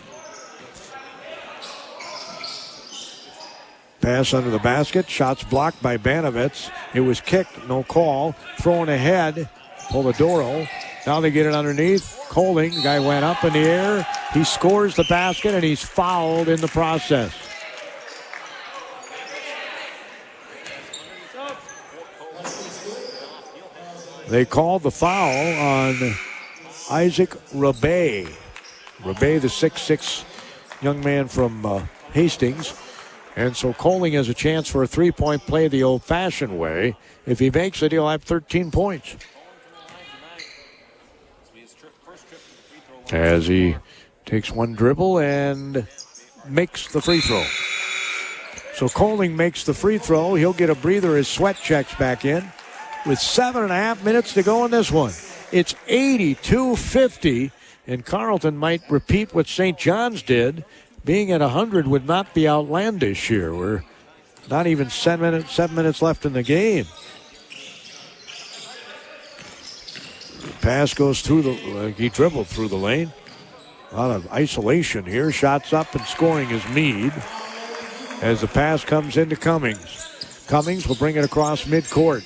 Pass under the basket. Shots blocked by Banovitz. It was kicked. No call. Thrown ahead. Polidoro. Now they get it underneath. Kohling. The guy went up in the air. He scores the basket, and he's fouled in the process. They called the foul on Isaac Rabe. Rabe, the 6'6" young man from Hastings. And so Kohling has a chance for a three-point play the old-fashioned way. If he makes it, he'll have 13 points. As he takes one dribble and makes the free throw. So Kohling makes the free throw. He'll get a breather as Sweat checks back in. With 7.5 minutes to go in this one. It's 82-50, and Carleton might repeat what St. John's did. Being at 100 would not be outlandish here. We're not even 7 minutes left in the game. Pass goes through he dribbled through the lane. A lot of isolation here. Shots up and scoring is Meade. As the pass comes into Cummings. Cummings will bring it across midcourt.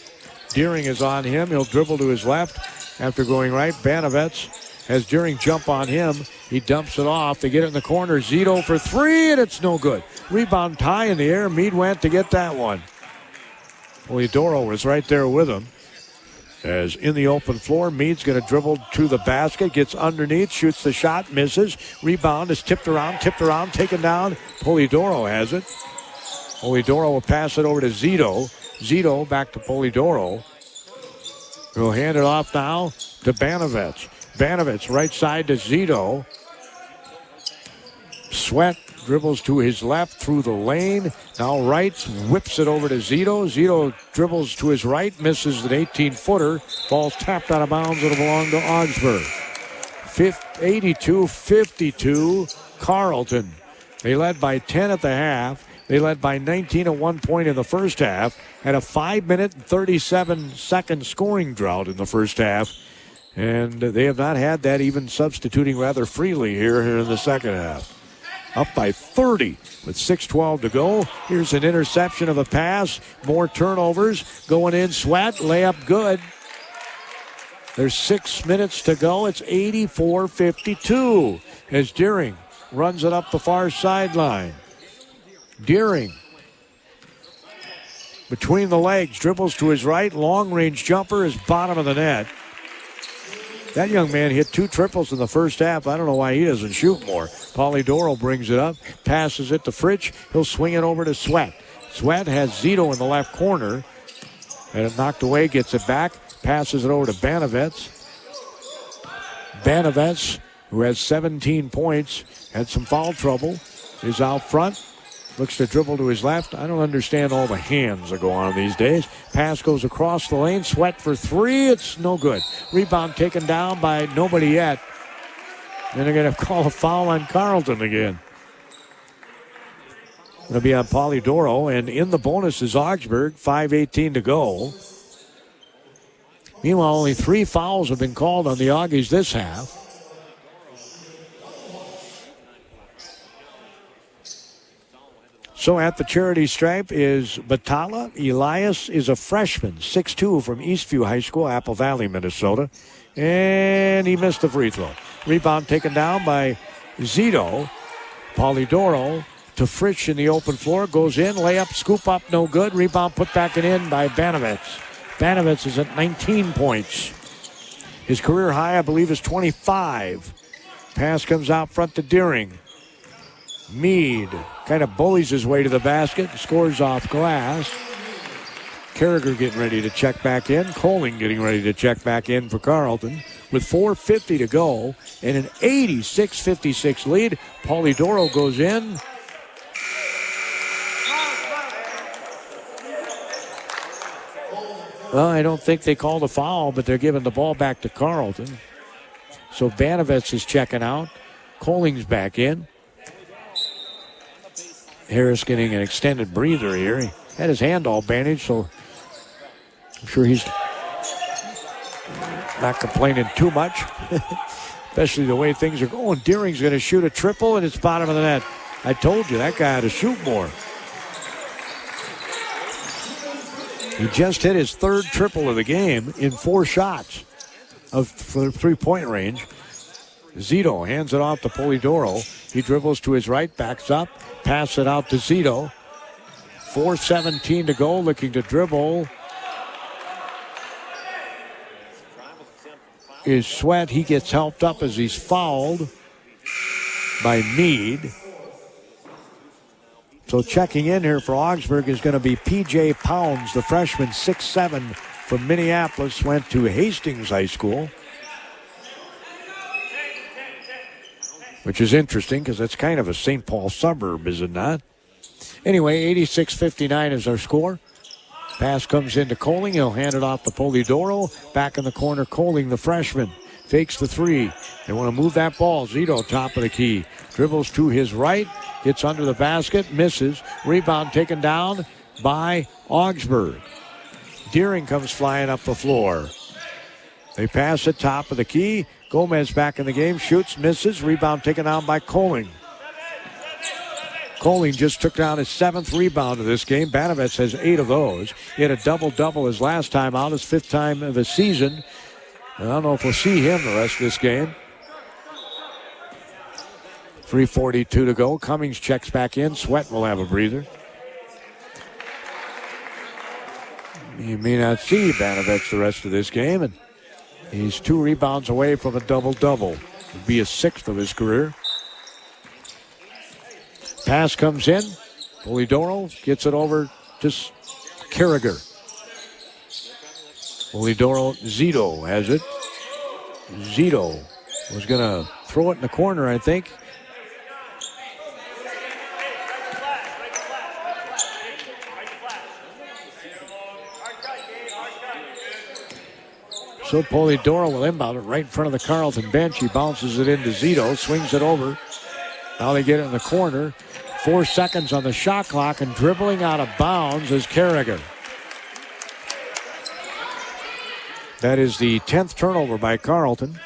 Deering is on him. He'll dribble to his left after going right. Banovitz has Deering jump on him. He dumps it off. They get it in the corner. Zito for three, and it's no good. Rebound high in the air. Meade went to get that one. Polidoro was right there with him. As in the open floor, Meade's going to dribble to the basket. Gets underneath, shoots the shot, misses. Rebound is tipped around, taken down. Polidoro has it. Polidoro will pass it over to Zito. Zito back to Polidoro. He'll hand it off now to Banovitz. Banovitz right side to Zito. Sweat dribbles to his left through the lane. Now right, whips it over to Zito. Zito dribbles to his right, misses an 18-footer. Ball's tapped out of bounds. It'll belong to Augsburg. 82-52, Carleton. They led by 10 at the half. They led by 19 at one point in the first half. Had a 5-minute and 37-second scoring drought in the first half. And they have not had that, even substituting rather freely here in the second half. Up by 30 with 6:12 to go. Here's an interception of a pass. More turnovers. Going in, Sweat. Layup good. There's 6 minutes to go. It's 84-52 as Deering runs it up the far sideline. Deering between the legs, dribbles to his right, long-range jumper is bottom of the net. That young man hit 2 triples in the first half. I don't know why he doesn't shoot more. Polidoro brings it up, passes it to Fritsch. He'll swing it over to Sweat. Sweat has Zito in the left corner, and it knocked away, gets it back, passes it over to Banovitz. Banovitz, who has 17 points, had some foul trouble, is out front. Looks to dribble to his left. I don't understand all the hands that go on these days. Pass goes across the lane. Sweat for three. It's no good. Rebound taken down by nobody yet. Then they're going to call a foul on Carleton again. It'll be on Polidoro. And in the bonus is Augsburg. 5:18 to go. Meanwhile, only 3 fouls have been called on the Augies this half. So at the charity stripe is Batala. Elias is a freshman, 6'2", from Eastview High School, Apple Valley, Minnesota. And he missed the free throw. Rebound taken down by Zito. Polidoro to Fritsch in the open floor. Goes in, layup, scoop up, no good. Rebound put back in by Banovitz. Banovitz is at 19 points. His career high, I believe, is 25. Pass comes out front to Deering. Meade kind of bullies his way to the basket, scores off glass. Carragher getting ready to check back in. Kohling getting ready to check back in for Carleton. with 4:50 to go and an 86-56 lead. Polidoro goes in. Well, I don't think they called a foul, but they're giving the ball back to Carleton. So Banovets is checking out. Colling's back in. Harris getting an extended breather here. He had his hand all bandaged, so I'm sure he's not complaining too much, especially the way things are going. Deering's going to shoot a triple, and it's bottom of the net. I told you, that guy had to shoot more. He just hit his third triple of the game in 4 shots for three-point range. Zito hands it off to Polidoro. He dribbles to his right, backs up, pass it out to Zito. 4:17 to go, looking to dribble. Is Sweat. He gets helped up as he's fouled by Meade. So checking in here for Augsburg is going to be P.J. Pounds, the freshman, 6'7", from Minneapolis, went to Hastings High School. Which is interesting because it's kind of a St. Paul suburb, is it not? Anyway, 86-59 is our score. Pass comes into Colling. He'll hand it off to Polidoro. Back in the corner, Colling, the freshman. Fakes the three. They want to move that ball. Zito, top of the key. Dribbles to his right. Gets under the basket. Misses. Rebound taken down by Augsburg. Deering comes flying up the floor. They pass it top of the key. Gomez back in the game. Shoots. Misses. Rebound taken down by Colling. Colling just took down his 7th rebound of this game. Banovets has 8 of those. He had a double-double his last time out, his 5th time of the season. I don't know if we'll see him the rest of this game. 3:42 to go. Cummings checks back in. Sweat will have a breather. You may not see Banovets the rest of this game, and he's 2 rebounds away from a double-double. It'd be his 6th of his career. Pass comes in. Polidoro gets it over to Carragher. Polidoro, Zito has it. Zito was going to throw it in the corner, I think. So Polidoro will inbound it right in front of the Carleton bench. He bounces it into Zito, swings it over. Now they get it in the corner. 4 seconds on the shot clock, and dribbling out of bounds is Carragher. That is the 10th turnover by Carleton.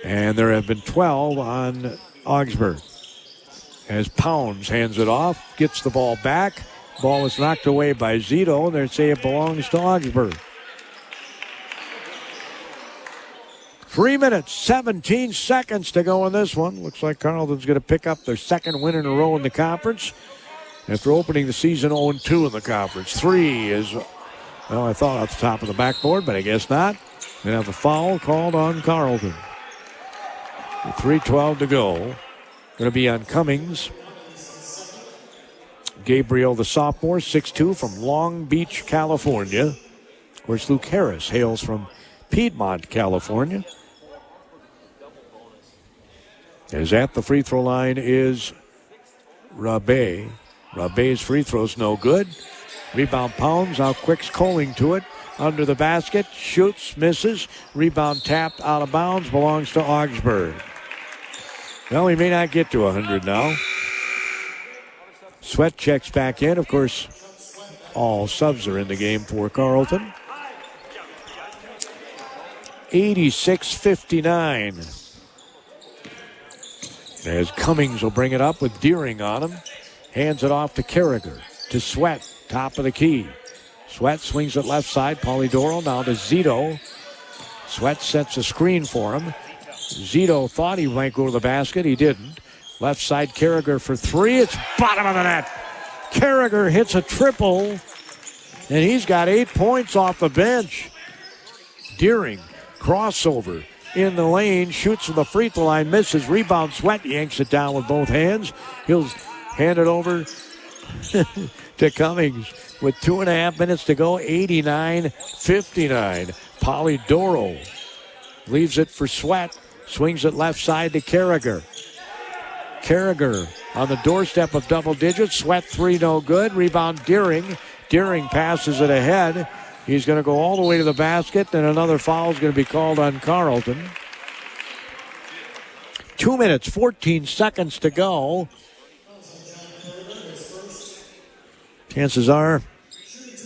And there have been 12 on Augsburg. As Pounds hands it off, gets the ball back. Ball is knocked away by Zito, and they say it belongs to Augsburg. 3 minutes, 17 seconds to go in this one. Looks like Carleton's going to pick up their 2nd win in a row in the conference after opening the season 0-2 in the conference. 3 is, well, I thought off the top of the backboard, but I guess not. Going to have a foul called on Carleton. 3:12 to go. Going to be on Cummings. Gabriel, the sophomore, 6'2", from Long Beach, California. Of course, Luke Harris hails from Piedmont, California. As at the free throw line is Rabe. Rabe's free throw's no good. Rebound Pounds, out quicks Colling to it. Under the basket, shoots, misses. Rebound tapped out of bounds, belongs to Augsburg. Well, he may not get to 100 now. Sweat checks back in. Of course, all subs are in the game for Carleton. 86-59. As Cummings will bring it up with Deering on him. Hands it off to Carragher. To Sweat, top of the key. Sweat swings it left side. Polidoro now to Zito. Sweat sets a screen for him. Zito thought he might go to the basket. He didn't. Left side, Carragher for 3. It's bottom of the net. Carragher hits a triple, and he's got 8 points off the bench. Deering, crossover in the lane, shoots from the free throw line, misses. Rebound, Sweat yanks it down with both hands. He'll hand it over to Cummings with 2.5 minutes to go, 89-59. Polidoro leaves it for Sweat. Swings it left side to Carragher. Carragher on the doorstep of double digits. Sweat 3, no good. Rebound Deering. Deering passes it ahead. He's going to go all the way to the basket, and another foul is going to be called on Carleton. 2 minutes, 14 seconds to go. Chances are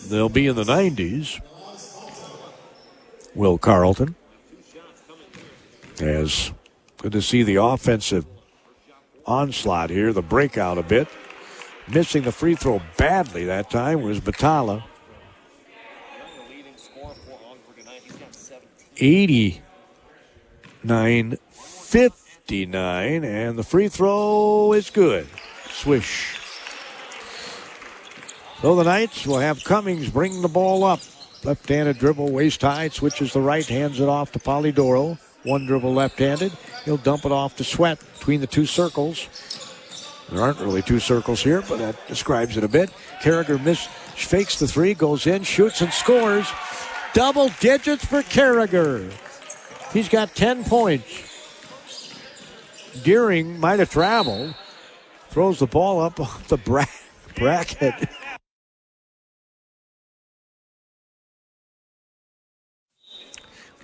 they'll be in the 90s. Will Carleton. As good to see the offensive onslaught here, the breakout a bit. Missing the free throw badly that time was Batala. 89-59, and the free throw is good. Swish. So the Knights will have Cummings bring the ball up. Left-handed dribble, waist high, switches the right, hands it off to Polidoro. One dribble left-handed. He'll dump it off to Sweat between the two circles. There aren't really two circles here, but that describes it a bit. Carragher fakes the three, goes in, shoots and scores. Double digits for Carragher. He's got 10 points. Deering might have traveled. Throws the ball up off the bracket.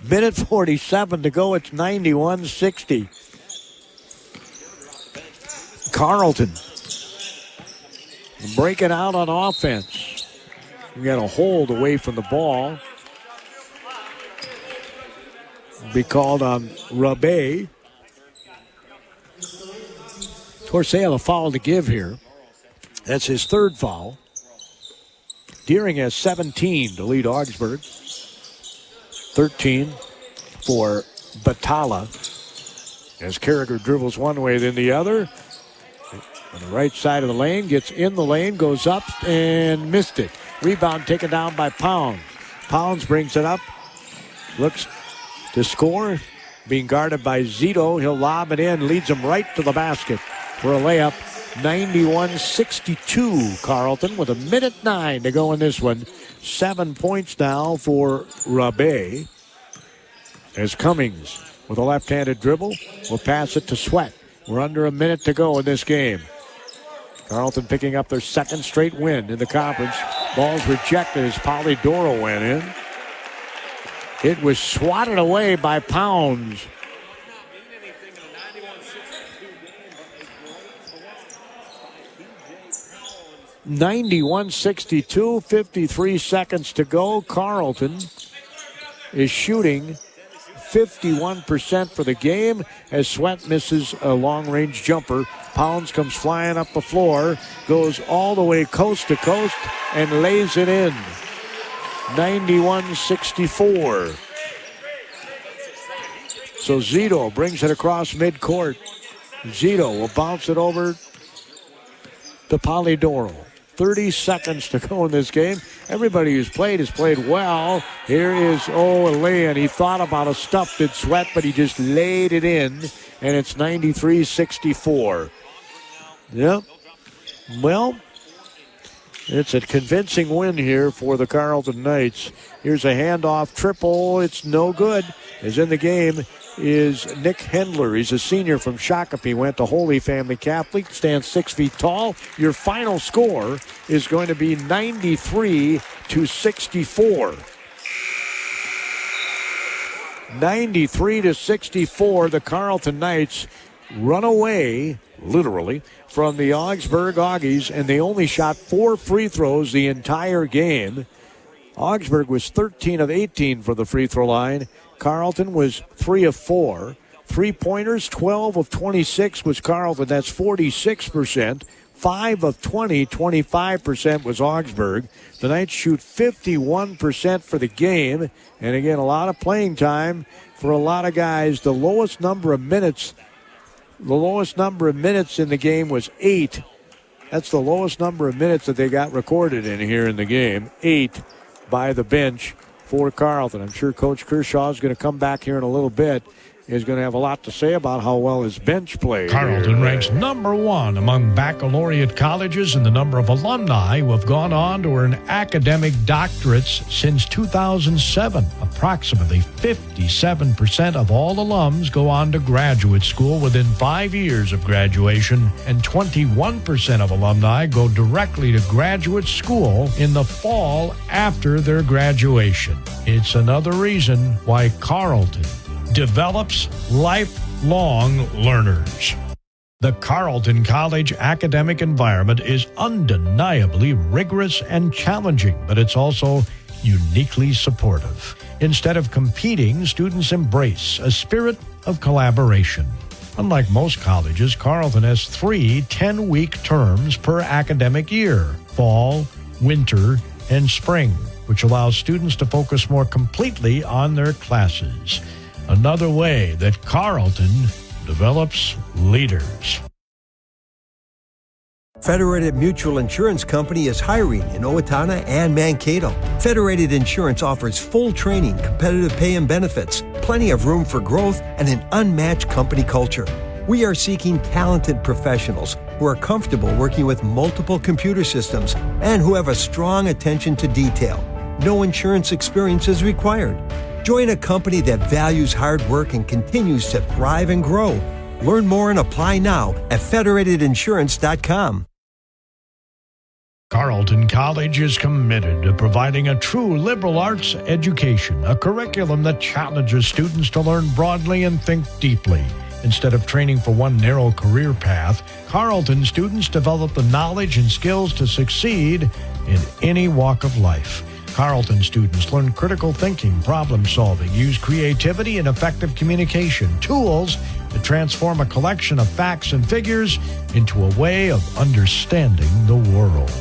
Minute 47 to go. It's 91-60. Carleton breaking out on offense. We got a hold away from the ball. Be called on Rabé. Of course, they have a foul to give here. That's his third foul. Deering has 17 to lead Augsburg. 13 for Batala. As Carragher dribbles one way, then the other. On the right side of the lane, gets in the lane, goes up and missed it. Rebound taken down by Pounds. Pounds brings it up. Looks to score. Being guarded by Zito. He'll lob it in, leads him right to the basket for a layup. 91-62 Carleton with 1:09 to go in this one. 7 points now for Rabé. As Cummings with a left-handed dribble will pass it to Sweat. We're under a minute to go in this game. Carleton picking up their second straight win in the conference. Ball's rejected as Polidoro went in. It was swatted away by Pounds. (91-62), 53 seconds to go. Carleton is shooting 51% for the game as Sweat misses a long-range jumper. Pounds comes flying up the floor, goes all the way coast to coast, and lays it in. 91-64. So Zito brings it across midcourt. Zito will bounce it over to Polidoro. 30 seconds to go in this game. Everybody who's played has played well. Here is Leon. He thought about a stuffed Sweat, but he just laid it in, and it's 93-64. Yep. Well, it's a convincing win here for the Carleton Knights. Here's a handoff triple. It's no good. As in the game is Nick Hendler. He's a senior from Shakopee. Went to Holy Family Catholic. Stands 6 feet tall. Your final score is going to be 93-64. 93-64. The Carleton Knights run away, literally, from the Augsburg Aggies, and they only shot 4 free throws the entire game. Augsburg was 13 of 18 for the free throw line. Carleton was 3 of 4. 3-pointers, 12 of 26 was Carleton. That's 46%. 5 of 20, 25% was Augsburg. The Knights shoot 51% for the game. And again, a lot of playing time for a lot of guys. The lowest number of minutes in the game was 8. That's the lowest number of minutes that they got recorded in here in the game. 8 by the bench for Carleton. I'm sure Coach Kershaw is going to come back here in a little bit is going to have a lot to say about how well his bench played. Carleton ranks number 1 among baccalaureate colleges in the number of alumni who have gone on to earn academic doctorates since 2007. Approximately 57% of all alums go on to graduate school within 5 years of graduation, and 21% of alumni go directly to graduate school in the fall after their graduation. It's another reason why Carleton develops lifelong learners. The Carleton College academic environment is undeniably rigorous and challenging, but it's also uniquely supportive. Instead of competing, students embrace a spirit of collaboration. Unlike most colleges, Carleton has 3 10-week terms per academic year: fall, winter, and spring, which allows students to focus more completely on their classes. Another way that Carleton develops leaders. Federated Mutual Insurance Company is hiring in Owatonna and Mankato. Federated Insurance offers full training, competitive pay and benefits, plenty of room for growth, and an unmatched company culture. We are seeking talented professionals who are comfortable working with multiple computer systems and who have a strong attention to detail. No insurance experience is required. Join a company that values hard work and continues to thrive and grow. Learn more and apply now at federatedinsurance.com. Carleton College is committed to providing a true liberal arts education, a curriculum that challenges students to learn broadly and think deeply. Instead of training for one narrow career path, Carleton students develop the knowledge and skills to succeed in any walk of life. Carleton students learn critical thinking, problem solving, use creativity and effective communication, tools to transform a collection of facts and figures into a way of understanding the world.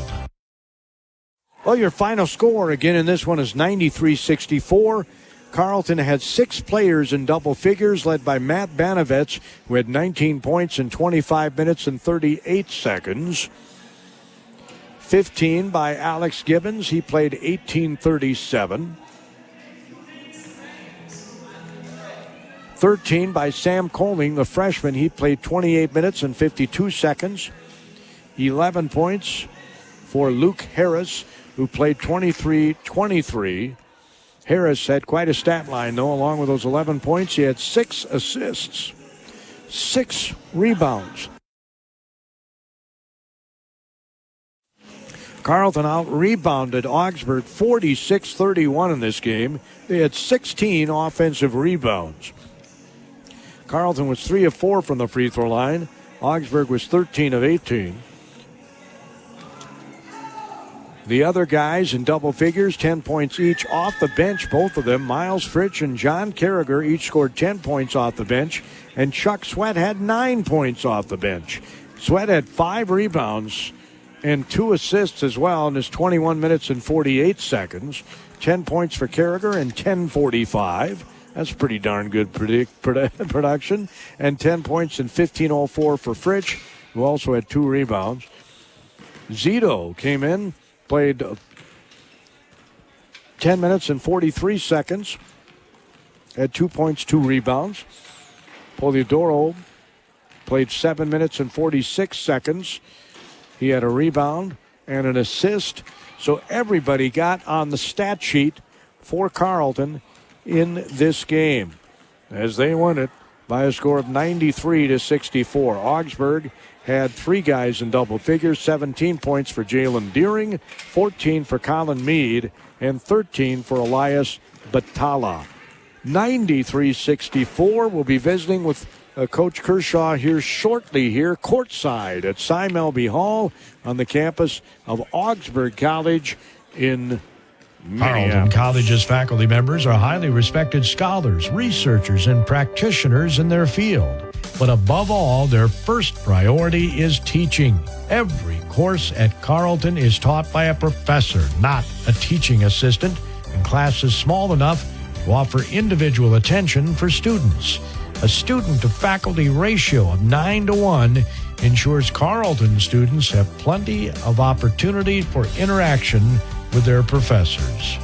Well, your final score again in this one is 93-64. Carleton had 6 players in double figures, led by Matt Banovets, who had 19 points in 25 minutes and 38 seconds. 15 by Alex Gibbons. He played 18:37. 13 by Sam Colning, the freshman. He played 28 minutes and 52 seconds. 11 points for Luke Harris, who played 23-23. Harris had quite a stat line, though. Along with those 11 points, he had 6 assists, 6 rebounds. Carleton out-rebounded Augsburg 46-31 in this game. They had 16 offensive rebounds. Carleton was 3 of 4 from the free throw line. Augsburg was 13 of 18. The other guys in double figures, 10 points each off the bench, both of them. Miles Fritsch and John Carragher each scored 10 points off the bench, and Chuck Sweat had 9 points off the bench. Sweat had 5 rebounds and 2 assists as well in his 21 minutes and 48 seconds. 10 points for Carragher and 10:45. That's pretty darn good production. And 10 points in 15:04 for Fritsch, who also had 2 rebounds. Zito came in, played 10 minutes and 43 seconds. Had 2 points, 2 rebounds. Poliodoro played 7 minutes and 46 seconds. He had a rebound and an assist. So everybody got on the stat sheet for Carleton in this game as they won it by a score of 93-64. Augsburg had 3 guys in double figures, 17 points for Jalen Deering, 14 for Colin Meade, and 13 for Elias Batala. 93-64. We'll be visiting with Coach Kershaw here shortly here courtside at Cy Melby Hall on the campus of Augsburg College in Carleton College's faculty members are highly respected scholars, researchers, and practitioners in their field. But above all, their first priority is teaching. Every course at Carleton is taught by a professor, not a teaching assistant, and classes small enough to offer individual attention for students. A student-to-faculty ratio of 9-to-1 ensures Carleton students have plenty of opportunity for interaction with their professors.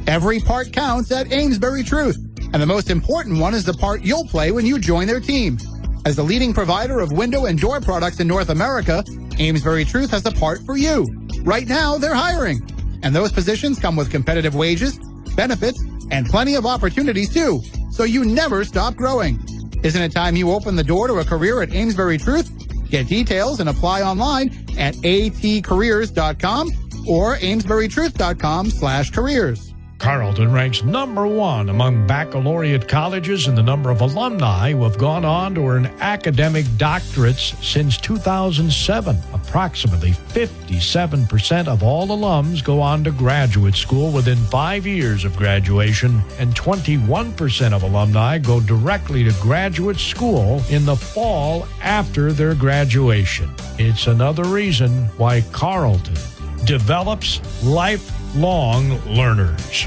Every part counts at Amesbury Truth. And the most important one is the part you'll play when you join their team. As the leading provider of window and door products in North America, Amesbury Truth has a part for you. Right now, they're hiring. And those positions come with competitive wages, benefits, and plenty of opportunities too. So you never stop growing. Isn't it time you open the door to a career at Amesbury Truth? Get details and apply online at atcareers.com or amesburytruth.com/careers. Carleton ranks number 1 among baccalaureate colleges in the number of alumni who have gone on to earn academic doctorates since 2007. Approximately 57% of all alums go on to graduate school within 5 years of graduation, and 21% of alumni go directly to graduate school in the fall after their graduation. It's another reason why Carleton develops lifelong learners.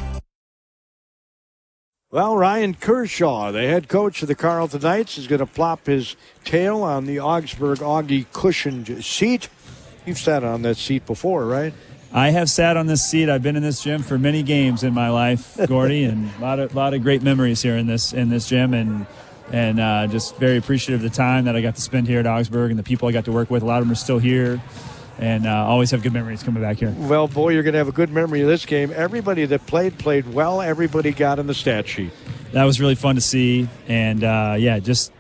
Well, Ryan Kershaw, the head coach of the Carleton Knights, is going to plop his tail on the Augsburg Augie cushioned seat. You've sat on that seat before, right? I have sat on this seat. I've been in this gym for many games in my life, Gordy, and a lot of great memories here in this gym, and just very appreciative of the time that I got to spend here at Augsburg and the people I got to work with. A lot of them are still here. And always have good memories coming back here. Well, boy, you're going to have a good memory of this game. Everybody that played well. Everybody got in the stat sheet. That was really fun to see. And, just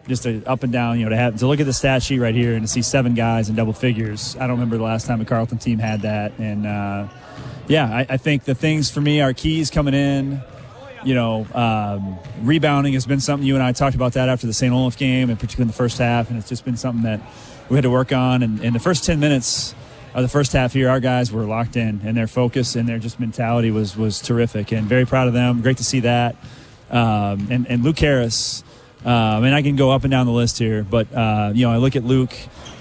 a up and down, to look at the stat sheet right here and to see 7 guys in double figures. I don't remember the last time a Carleton team had that. And, I think the things for me are keys coming in. Rebounding has been something you and I talked about that after the St. Olaf game, and particularly in the first half. And it's just been something that we had to work on, and in the first 10 minutes of the first half here, our guys were locked in, and their focus and their just mentality was terrific, and very proud of them. Great to see that. And Luke Harris, and I can go up and down the list here, but I look at Luke,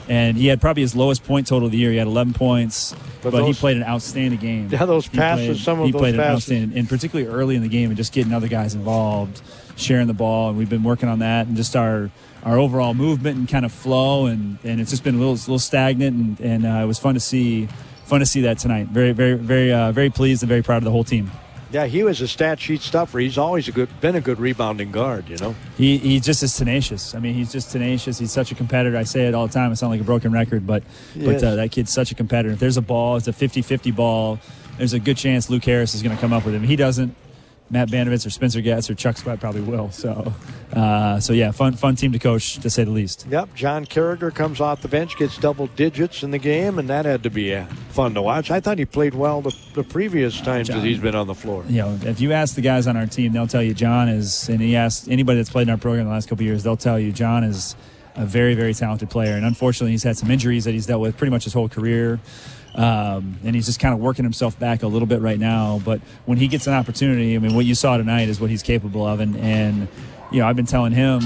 and he had probably his lowest point total of the year. He had 11 points, but he played an outstanding game. Yeah, those passes, he played outstanding, and particularly early in the game, and just getting other guys involved, sharing the ball, and we've been working on that, and just our overall movement and kind of flow, and it's just been a little stagnant, and it was fun to see that tonight. Very, very, very, very pleased and very proud of the whole team. Yeah, he was a stat sheet stuffer. He's always been a good rebounding guard, He just is tenacious. I mean, he's just tenacious. He's such a competitor. I say it all the time. I sound like a broken record, but that kid's such a competitor. If there's a ball, it's a 50-50 ball, there's a good chance Luke Harris is going to come up with him. He doesn't. Matt Banovitz or Spencer Getz or Chuck Sweat probably will. So fun team to coach, to say the least. Yep, John Carragher comes off the bench, gets double digits in the game, and that had to be fun to watch. I thought he played well the previous times that he's been on the floor. If you ask the guys on our team, they'll tell you John is, and he asked anybody that's played in our program the last couple of years, they'll tell you John is a very, very talented player. And unfortunately, he's had some injuries that he's dealt with pretty much his whole career. And he's just kind of working himself back a little bit right now. But when he gets an opportunity, I mean, what you saw tonight is what he's capable of. And I've been telling him,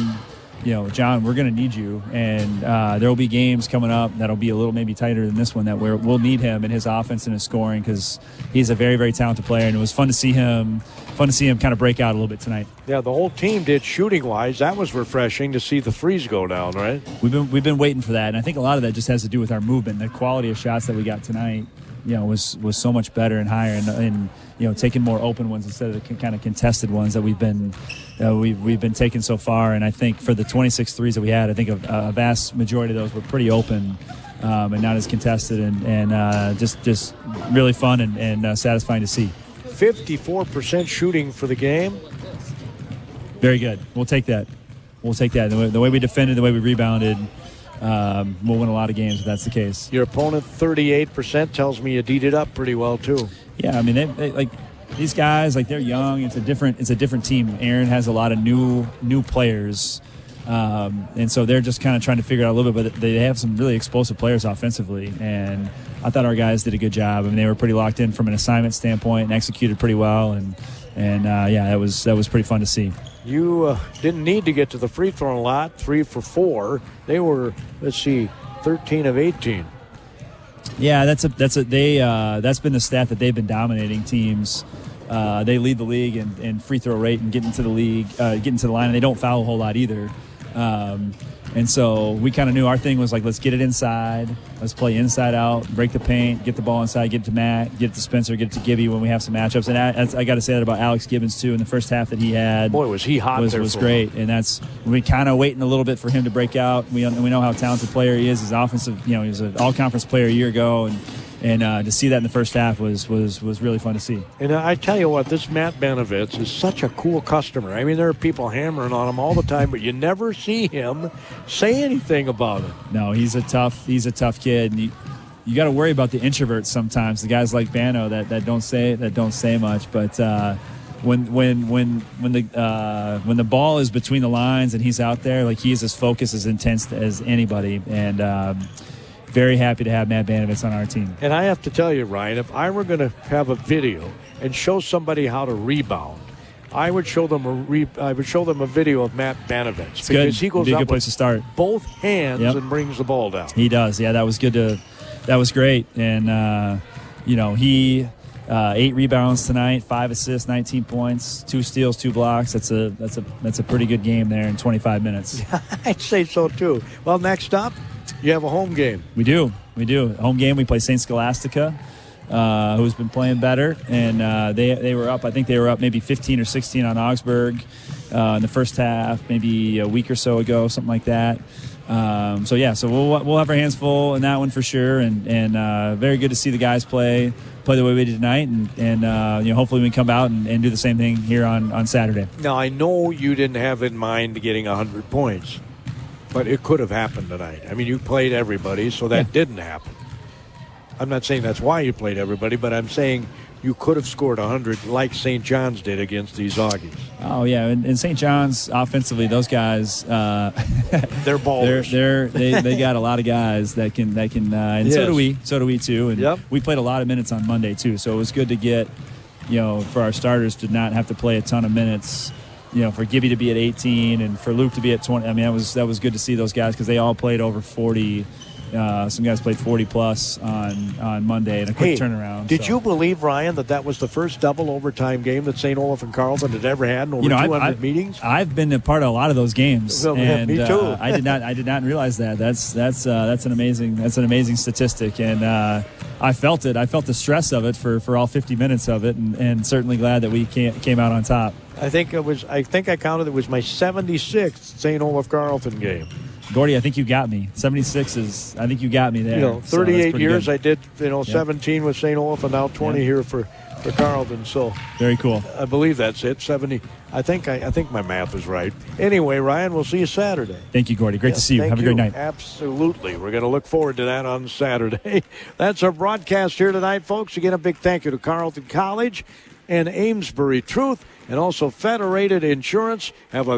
John, we're going to need you. And there will be games coming up that'll be a little maybe tighter than this one that we'll need him in his offense and his scoring, because he's a very, very talented player. And it was fun to see him kind of break out a little bit tonight. Yeah, the whole team did shooting-wise. That was refreshing to see the threes go down, right? We've been waiting for that, and I think a lot of that just has to do with our movement. The quality of shots that we got tonight, was so much better and higher, and taking more open ones instead of the kind of contested ones that we've been taking so far. And I think for the 26 threes that we had, I think a vast majority of those were pretty open and not as contested, and just really fun and satisfying to see. 54% shooting for the game. Very good. We'll take that. The way we defended, the way we rebounded, we'll win a lot of games if that's the case. Your opponent, 38%, tells me you D'd it up pretty well too. Yeah, I mean, they like these guys, like they're young. It's a different team. Aaron has a lot of new players, and so they're just kind of trying to figure out a little bit. But they have some really explosive players offensively, and I thought our guys did a good job. I mean, they were pretty locked in from an assignment standpoint and executed pretty well. And that was pretty fun to see. You didn't need to get to the free throw a lot. 3 for 4. They were 13 of 18. Yeah, that's been the stat that they've been dominating teams. They lead the league in free throw rate and getting to the league, getting to the line, and they don't foul a whole lot either. And so we kind of knew our thing was like, let's get it inside. Let's play inside out, break the paint, get the ball inside, get it to Matt, get it to Spencer, get it to Gibby when we have some matchups. And I got to say that about Alex Gibbons, too, in the first half that he had. Boy, was he hot there. Was great. And that's we kind of waiting a little bit for him to break out. We know how talented player he is. He's offensive, he was an all-conference player a year ago. And to see that in the first half was really fun to see. And I tell you what, this Matt Benovitz is such a cool customer. I mean, there are people hammering on him all the time, but you never see him say anything about it. No, he's a tough kid. And you got to worry about the introverts sometimes. The guys like Bano that don't say much. But when the ball is between the lines and he's out there, like, he's as focused, as intense as anybody. And very happy to have Matt Banovitz on our team. And I have to tell you, Ryan, if I were going to have a video and show somebody how to rebound, I would show them a video of Matt Banovitz, because he goes be a up good place to start. Both hands and brings the ball down. He does. Yeah, that was good. That was great. And he 8 rebounds tonight, 5 assists, 19 points, 2 steals, 2 blocks. That's a pretty good game there in 25 minutes. I'd say so too. Well, next up, you have a home game. We do. Home game. We play St. Scholastica, who's been playing better, and they were up. I think they were up maybe 15 or 16 on Augsburg in the first half, maybe a week or so ago, something like that. So we'll have our hands full in that one for sure, and very good to see the guys play the way we did tonight, and hopefully we can come out and do the same thing here on Saturday. Now, I know you didn't have in mind getting 100 points. But it could have happened tonight. I mean, you played everybody, so that didn't happen. I'm not saying that's why you played everybody, but I'm saying you could have scored 100 like St. John's did against these Augies. Oh, yeah. And St. John's, offensively, those guys, they're ballers. They got a lot of guys that can and yes. So do we too. And we played a lot of minutes on Monday, too. So it was good to get, for our starters to not have to play a ton of minutes. For Gibby to be at 18 and for Luke to be at 20. I mean, that was good to see those guys, because they all played over 40. Some guys played 40-plus on Monday in a quick turnaround. Did you believe, Ryan, that was the first double overtime game that St. Olaf and Carleton had ever had in over 200 meetings? I've been a part of a lot of those games. Well, and, me too. I did not realize that. That's an amazing statistic, and I felt it. I felt the stress of it for all 50 minutes of it, and certainly glad that we came out on top. I think I counted it was my 76th St. Olaf Carleton game. Gordy, I think you got me. 76 I think you got me there. 38 years good. I did, 17 with St. Olaf and now 20 here for Carleton. So very cool. I believe that's it. 70. I think my math is right. Anyway, Ryan, we'll see you Saturday. Thank you, Gordy. Great to see you. Have a great night. Absolutely. We're going to look forward to that on Saturday. That's our broadcast here tonight, folks. Again, a big thank you to Carleton College and Amesbury Truth, and also Federated Insurance. Have a